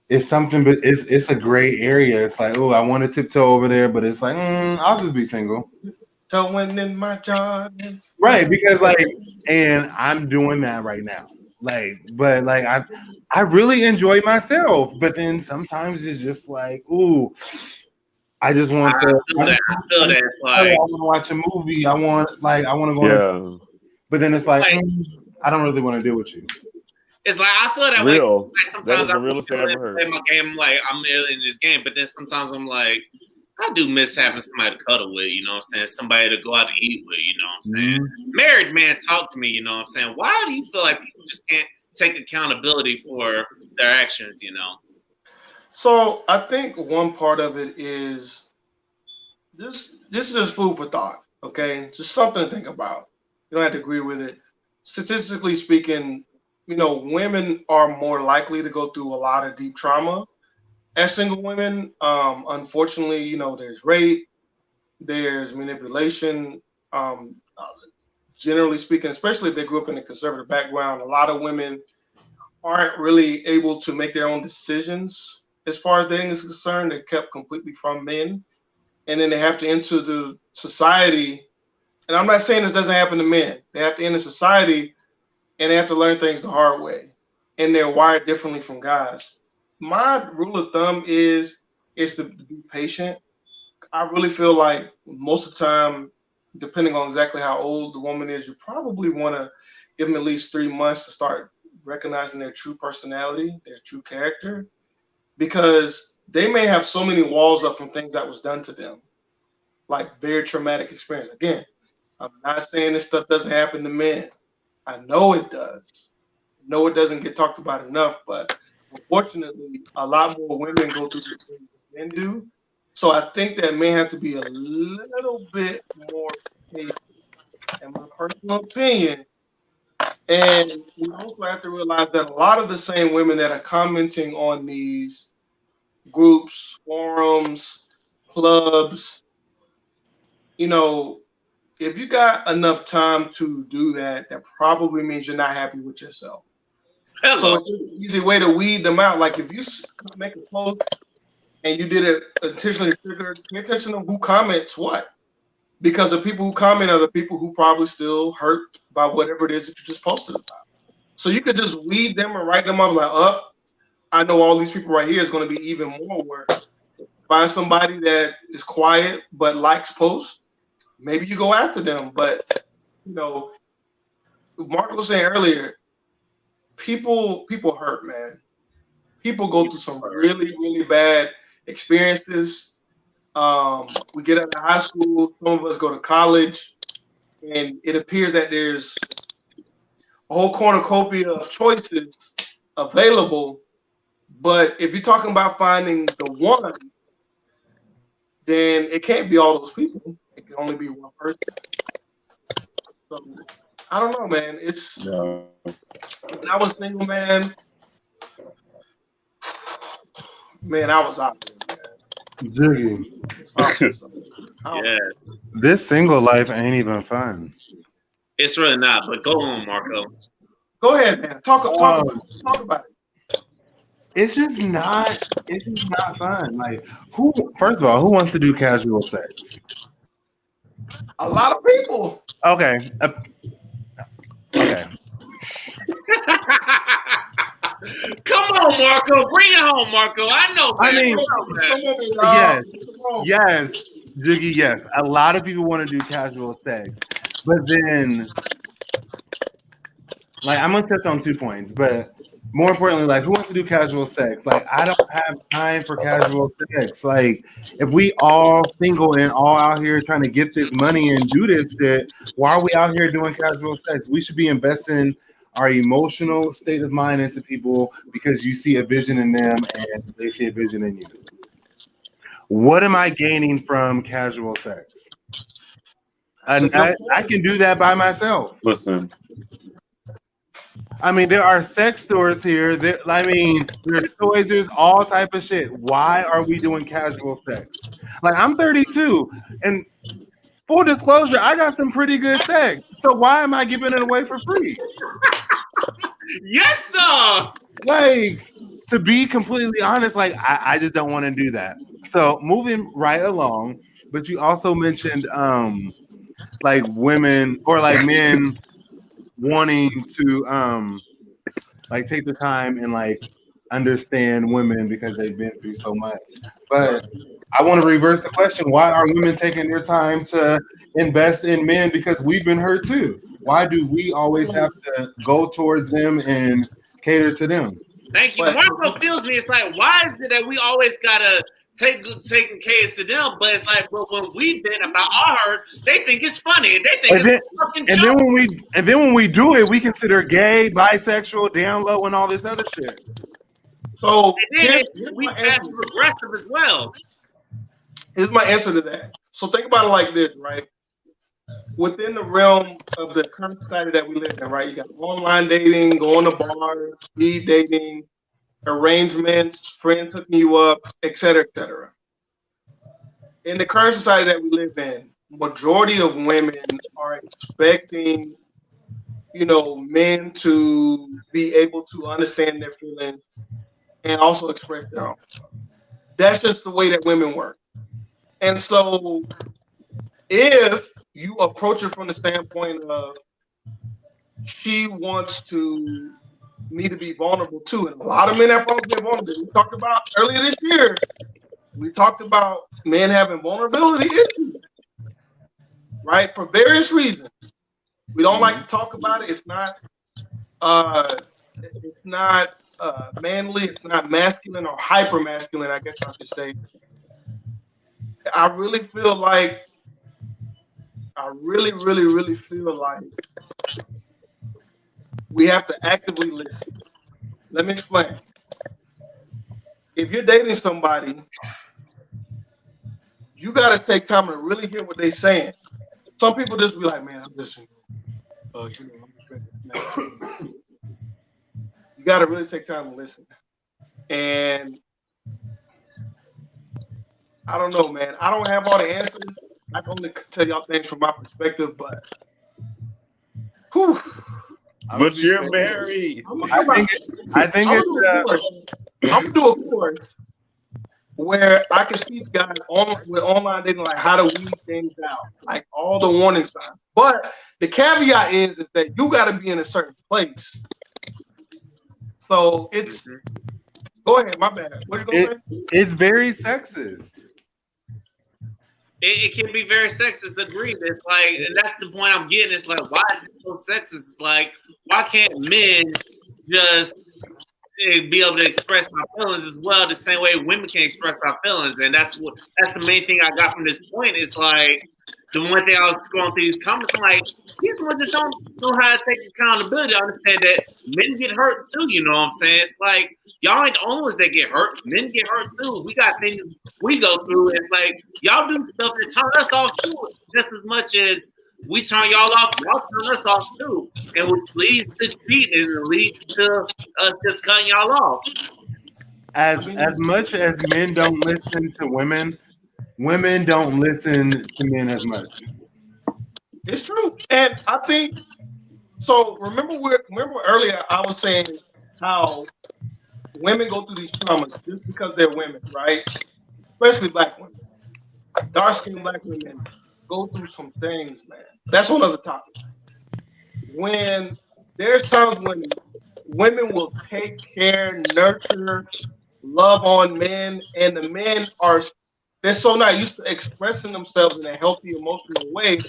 Speaker 4: it's something, but it's a gray area. It's like, oh, I want to tiptoe over there, but it's like, I'll just be single.
Speaker 2: Towing in my Jordans.
Speaker 4: Right, because and I'm doing that right now. But I really enjoy myself, but then sometimes it's just like, ooh, I just want
Speaker 1: I feel that.
Speaker 4: I want to watch a movie. I want to go.
Speaker 3: Yeah.
Speaker 4: But then it's like I don't really want to deal with you.
Speaker 1: It's like I feel that way.
Speaker 3: Real.
Speaker 1: Like sometimes
Speaker 3: That is the realest thing I've ever heard.
Speaker 1: play my game. I'm like, I'm in this game, but then sometimes I'm like, I do miss having somebody to cuddle with, you know what I'm saying? Somebody to go out to eat with, you know what I'm saying? Married man, talk to me, you know what I'm saying? Why do you feel like people just can't take accountability for their actions, you know?
Speaker 2: So I think one part of it is this is just food for thought, okay? Just something to think about. You don't have to agree with it. Statistically speaking, women are more likely to go through a lot of deep trauma as single women. Unfortunately, there's rape, there's manipulation. Generally speaking, especially if they grew up in a conservative background, a lot of women aren't really able to make their own decisions as far as dating is concerned. They're kept completely from men, and then they have to enter the society. And I'm not saying this doesn't happen to men. They have to enter society, and they have to learn things the hard way, and they're wired differently from guys. My rule of thumb is to be patient. I really feel like most of the time, depending on exactly how old the woman is, you probably want to give them at least 3 months to start recognizing their true personality, their true character, because they may have so many walls up from things that was done to them, like very traumatic experience. Again, I'm not saying this stuff doesn't happen to men. I know it does. I know it doesn't get talked about enough, but unfortunately, a lot more women go through the things than men do. So I think that men have to be a little bit more patient, in my personal opinion. And we also have to realize that a lot of the same women that are commenting on these groups, forums, clubs, if you got enough time to do that, that probably means you're not happy with yourself.
Speaker 1: Hello.
Speaker 2: So it's an easy way to weed them out. Like if you make a post and you did it intentionally triggered, pay attention to who comments what. Because the people who comment are the people who probably still hurt by whatever it is that you just posted about. So you could just weed them and write them up like, I know all these people right here is going to be even more work. Find somebody that is quiet but likes posts. Maybe you go after them. But, Mark was saying earlier, people hurt, man. People go through some really, really bad experiences. We get out of high school, some of us go to college, and it appears that there's a whole cornucopia of choices available. But if you're talking about finding the one, then it can't be all those people. It can only be one person. So I don't know, man. When I was single, man, I was out there, man.
Speaker 4: Jiggy.
Speaker 1: Yes.
Speaker 4: This single life ain't even fun.
Speaker 1: It's really not, but go on, Marco.
Speaker 2: Go ahead, man. Talk about it.
Speaker 4: It's just not fun. Like, first of all, who wants to do casual sex?
Speaker 2: A lot of people.
Speaker 4: Okay. Okay.
Speaker 1: Come on, Marco. Bring it home, Marco. I know. Man.
Speaker 4: I mean, yes, Jiggy, yes. A lot of people want to do casual sex, but then, like, I'm gonna touch on 2 points, but more importantly, like, who wants to do casual sex? Like, I don't have time for casual sex. Like, if we all single and all out here trying to get this money and do this shit, why are we out here doing casual sex? We should be investing our emotional state of mind into people because you see a vision in them and they see a vision in you. What am I gaining from casual sex? And I can do that by myself.
Speaker 3: Listen.
Speaker 4: I mean, there are sex stores here. There's toys, there's all type of shit. Why are we doing casual sex? Like, I'm 32, and full disclosure, I got some pretty good sex. So why am I giving it away for free?
Speaker 1: Yes, sir.
Speaker 4: Like, to be completely honest, like, I just don't want to do that. So moving right along, but you also mentioned like women or like men wanting to like take the time and like understand women because they've been through so much. But I want to reverse the question. Why are women taking their time to invest in men? Because we've been hurt too. Why do we always have to go towards them and cater to them?
Speaker 1: Thank you. Marco feels me. It's like, why is it that we always gotta taking care to them? But it's like, well, when we've been about our hurt, they think it's funny. They think it's fucking joke.
Speaker 4: And then when we do it, we consider gay, bisexual, down low, and all this other shit.
Speaker 2: So
Speaker 1: we pass progressive as well.
Speaker 2: Here's my answer to that. So think about it like this, right? within the realm of the current society that we live in, right? You got online dating, going to bars, speed dating, arrangements, friends hooking you up, et cetera, et cetera. In the current society that we live in, majority of women are expecting, men to be able to understand their feelings and also express their own. That's just the way that women work. And so if you approach it from the standpoint of she wants me to be vulnerable too, and a lot of men have problems being vulnerable. We talked about earlier this year, we talked about men having vulnerability issues, right? For various reasons. We don't like to talk about it. It's not manly, it's not masculine or hyper masculine, I guess I should say. I really feel like really feel like we have to actively listen. Let me explain. If you're dating somebody, you got to take time to really hear what they're saying. Some people just be like, man, I'm just, I'm just ready. You got to really take time to listen. And I don't know, man. I don't have all the answers. I can only tell y'all things from my perspective, but whew.
Speaker 3: But you're married.
Speaker 2: I'm gonna do a course where I can teach guys with online dating, like how to weed things out, like all the warning signs. But the caveat is that you got to be in a certain place. So it's go ahead, my bad. What you gonna say?
Speaker 4: It's very sexist.
Speaker 1: It can be very sexist. Agreed. It's like, and that's the point I'm getting. It's like, why is it so sexist? It's like, why can't men just be able to express my feelings as well, the same way women can express our feelings? And that's the main thing I got from this point. It's like the one thing I was scrolling through these comments, I'm like, people just don't know how to take accountability. I understand that men get hurt too. You know what I'm saying? It's like, y'all ain't the only ones that get hurt. Men get hurt too. We got things we go through. It's like y'all do stuff that turn us off too, just as much as we turn y'all off. Y'all turn us off too, and which leads to cheating and leads to us just cutting y'all off.
Speaker 4: As much as men don't listen to women, women don't listen to men as much.
Speaker 2: It's true, and I think so. Remember earlier I was saying how women go through these traumas just because they're women, right? Especially black women. Dark-skinned black women go through some things, man. That's another topic. When there's times when women will take care, nurture, love on men, and the men they're so not used to expressing themselves in a healthy, emotional way.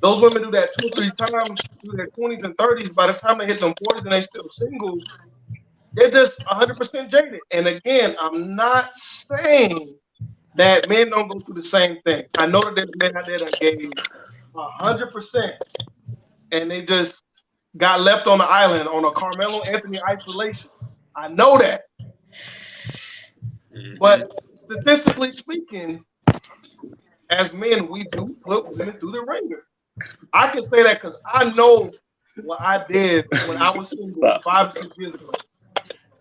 Speaker 2: Those women do that 2 or 3 times through their 20s and 30s. By the time they hit them 40s and they still single, they're just 100% jaded. And again, I'm not saying that men don't go through the same thing. I know that there's men out there that gave 100%, and they just got left on the island on a Carmelo Anthony isolation. I know that. But statistically speaking, as men, we do put women through the ringer. I can say that because I know what I did when I was single 5 or 6 years ago.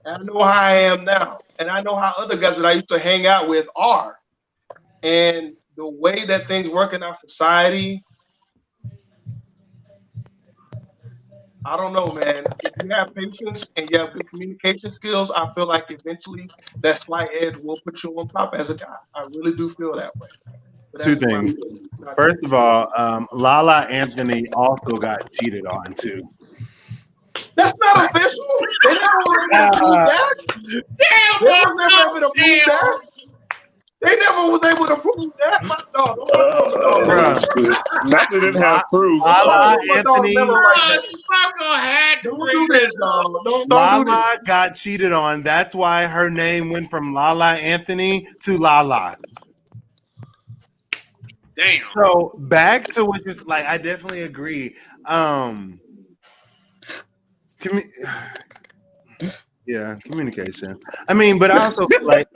Speaker 2: And I know how I am now. And I know how other guys that I used to hang out with are. And the way that things work in our society, I don't know, man. If you have patience and you have good communication skills, I feel like eventually that slight edge will put you on top as a guy. I really do feel that way.
Speaker 4: Two things. First of all, Lala Anthony also got cheated on too.
Speaker 2: That's not official. They never were able to prove that.
Speaker 1: Damn,
Speaker 2: They were never able to prove that. They never was able to prove that. My dog.
Speaker 3: Not that it have proof.
Speaker 4: Lala Anthony.
Speaker 2: Don't do this, dog. Don't
Speaker 4: Lala
Speaker 2: do this.
Speaker 4: got cheated on. That's why her name went from Lala Anthony to Lala.
Speaker 1: Damn.
Speaker 4: So back to what is like, I definitely agree. Communication. I mean, but I also feel like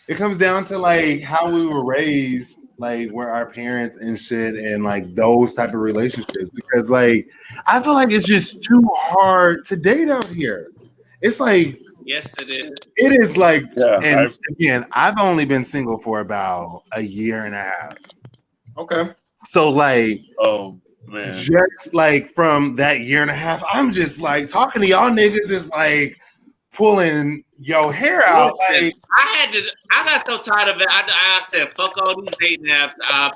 Speaker 4: it comes down to like how we were raised like where our parents and shit and like those type of relationships because like I feel like it's just too hard to date out here. It's like
Speaker 1: Yes, it is.
Speaker 4: it is like,
Speaker 3: Yeah,
Speaker 4: and again, I've only been single for about a year and a half.
Speaker 2: Okay.
Speaker 4: So like,
Speaker 3: oh man,
Speaker 4: just like from that year and a half, I'm just like talking to y'all niggas is like pulling your hair out. Like
Speaker 1: I got so tired of it. I said, fuck all these dating apps. I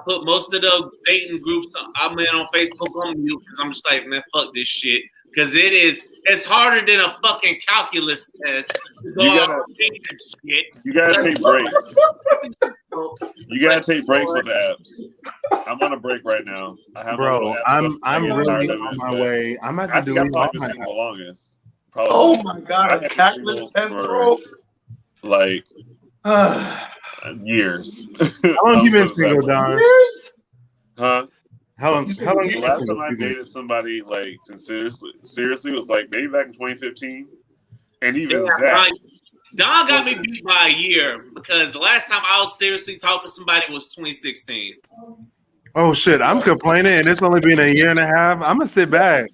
Speaker 1: put most of the dating groups I'm in on Facebook on mute because I'm just like, man, fuck this shit. Because it's harder than a fucking calculus test to go out and date and shit.
Speaker 3: you gotta take breaks. You gotta take breaks with the apps. I'm on a break right now. I have
Speaker 4: bro, I'm really on my way. I'm about to delete all my
Speaker 3: the longest. Probably,
Speaker 2: oh my god, a calculus test, bro.
Speaker 3: Like years.
Speaker 4: How long you been single, Don?
Speaker 3: Huh?
Speaker 4: How long?
Speaker 3: The last time I dated somebody like seriously was like maybe back in 2015, and even that.
Speaker 1: Don got me beat by a year because the last time I was seriously talking to somebody was 2016.
Speaker 4: Oh shit! I'm complaining, and it's only been a year and a half. I'm gonna sit back.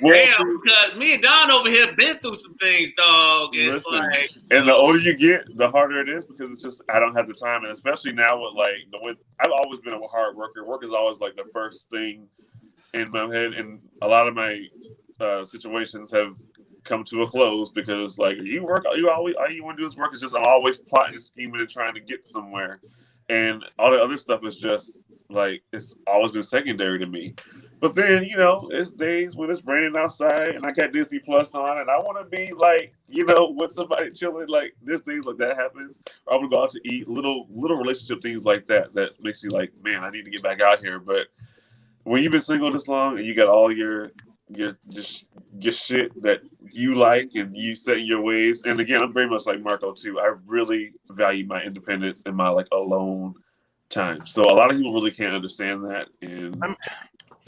Speaker 1: Damn, because me and Don over here been through some things, dog. It's like,
Speaker 3: and the older you get, the harder it is because it's just I don't have the time, and especially now with like the way I've always been a hard worker. Work is always like the first thing in my head, and a lot of my situations have come to a close because like you work, you always all you want to do is work. It's just I'm always plotting, scheming, and trying to get somewhere, and all the other stuff is just like it's always been secondary to me. But then, you know, it's days when it's raining outside and I got Disney Plus on and I want to be like, you know, with somebody chilling, like this days like that happens. Or I'm going to go out to eat, little relationship things like that makes you like, man, I need to get back out here. But when you've been single this long and you got all your shit that you like and you set in your ways. And again, I'm very much like Marco too. I really value my independence and my like alone time. So a lot of people really can't understand that. And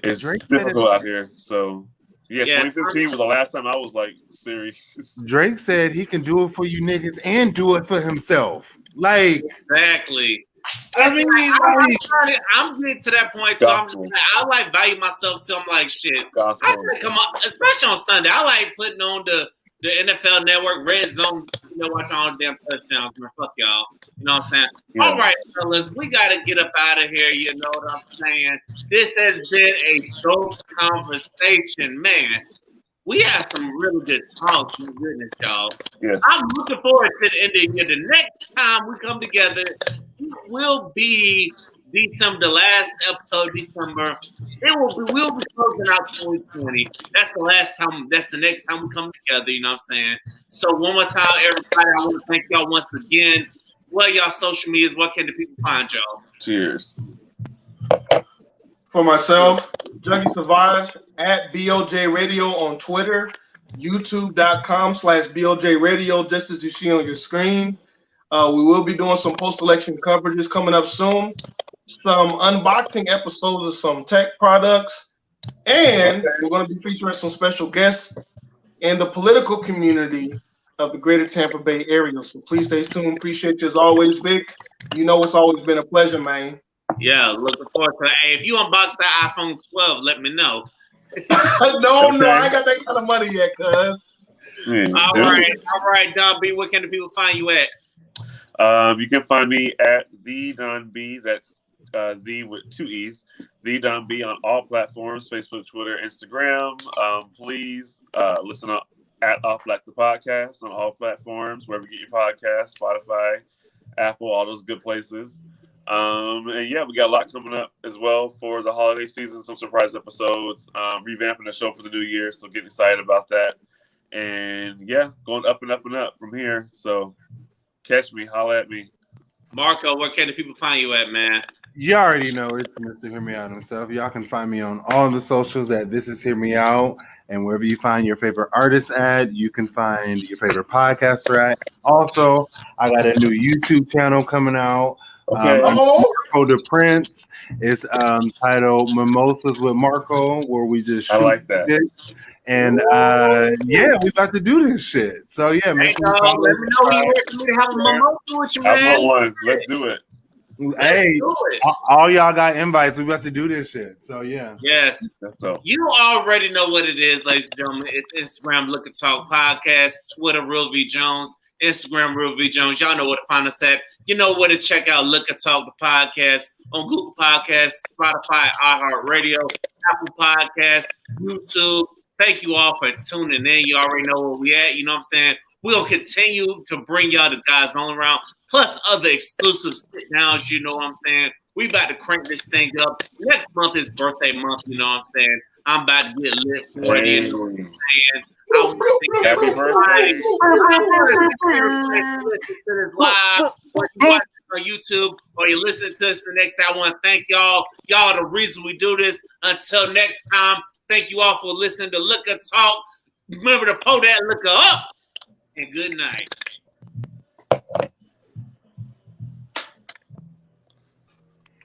Speaker 3: it's difficult out here. So, yeah, 2015 was the last time I was like serious.
Speaker 4: Drake said he can do it for you niggas and do it for himself. Like,
Speaker 1: exactly.
Speaker 4: I mean,
Speaker 1: I'm getting to that point, so I'm just like, I like value myself, so I'm like, shit.
Speaker 3: Gospel.
Speaker 1: I just come up, especially on Sunday. I like putting on the NFL Network, Red Zone, you know, watching all the damn touchdowns, man. Fuck y'all. You know what I'm saying? Yeah. All right, fellas, we got to get up out of here. You know what I'm saying? This has been a dope conversation, man. We had some really good talks. My goodness, y'all.
Speaker 3: Yes.
Speaker 1: I'm looking forward to the end of the year. The next time we come together, it will be December, the last episode of December. We'll be closing out 2020. That's the last time. That's the next time we come together. You know what I'm saying? So one more time, everybody, I want to thank y'all once again. What y'all social medias? What can the people find y'all?
Speaker 3: Cheers.
Speaker 2: For myself, Juggy Savage at BOJ Radio on Twitter, YouTube.com/BOJ Radio, just as you see on your screen. We will be doing some post-election coverages coming up soon. Some unboxing episodes of some tech products, and we're going to be featuring some special guests in the political community of the greater Tampa Bay area. So please stay tuned. Appreciate you as always, Vic. You know it's always been a pleasure, man.
Speaker 1: Yeah, looking forward to it. Hey, if you unbox that iPhone 12, let me know.
Speaker 2: No, I ain't got that kind of money yet, cuz.
Speaker 1: All right, Don B, where can the people find you at?
Speaker 3: You can find me at the Don B. That's the with 2 E's. The Don B on all platforms: Facebook, Twitter, Instagram. Please listen up at Off Black the Podcast on all platforms, wherever you get your podcasts, Spotify, Apple, all those good places. And yeah, we got a lot coming up as well for the holiday season. Some surprise episodes, revamping the show for the new year. So getting excited about that. And yeah, going up and up and up from here. So catch me, holla at me.
Speaker 1: Marco, where can the people find you at, man?
Speaker 4: You already know it's Mr. Hear Me Out himself. Y'all can find me on all the socials at This Is Hear Me Out. And wherever you find your favorite artist at, you can find your favorite podcaster at. Also, I got a new YouTube channel coming out.
Speaker 3: Okay.
Speaker 4: Marco the Prince is titled Mimosas with Marco, where we just shoot
Speaker 3: I like that.
Speaker 4: shit. And yeah, we about to do this shit. So yeah,
Speaker 1: make sure let me know you ready to have a mimosa with you, man.
Speaker 3: I want one. Let's do it.
Speaker 4: Hey,
Speaker 1: do it.
Speaker 4: all y'all got invites. We about to do this shit. So yeah.
Speaker 1: Yes.
Speaker 3: That's all.
Speaker 1: You already know what it is, ladies and gentlemen. It's Instagram Look and Talk Podcast, Twitter Real V Jones, Instagram Real V Jones. Y'all know where to find us at. You know where to check out Look and Talk the podcast on Google Podcasts, Spotify, iHeartRadio, Apple Podcasts, YouTube. Thank you all for tuning in. You already know where we at. You know what I'm saying? We'll continue to bring y'all the Guys Only Round, plus other exclusive sit downs. You know what I'm saying? We about to crank this thing up. Next month is birthday month. You know what I'm saying? I'm about to get lit for it. You know what I'm saying? I want to thank
Speaker 3: Happy birthday.
Speaker 1: listen to this live, or you watch it on YouTube, or you listen to us the next day. I want to thank y'all. Y'all are the reason we do this. Until next time, thank you all for listening to Look and Talk. Remember to pull that liquor up, and good night.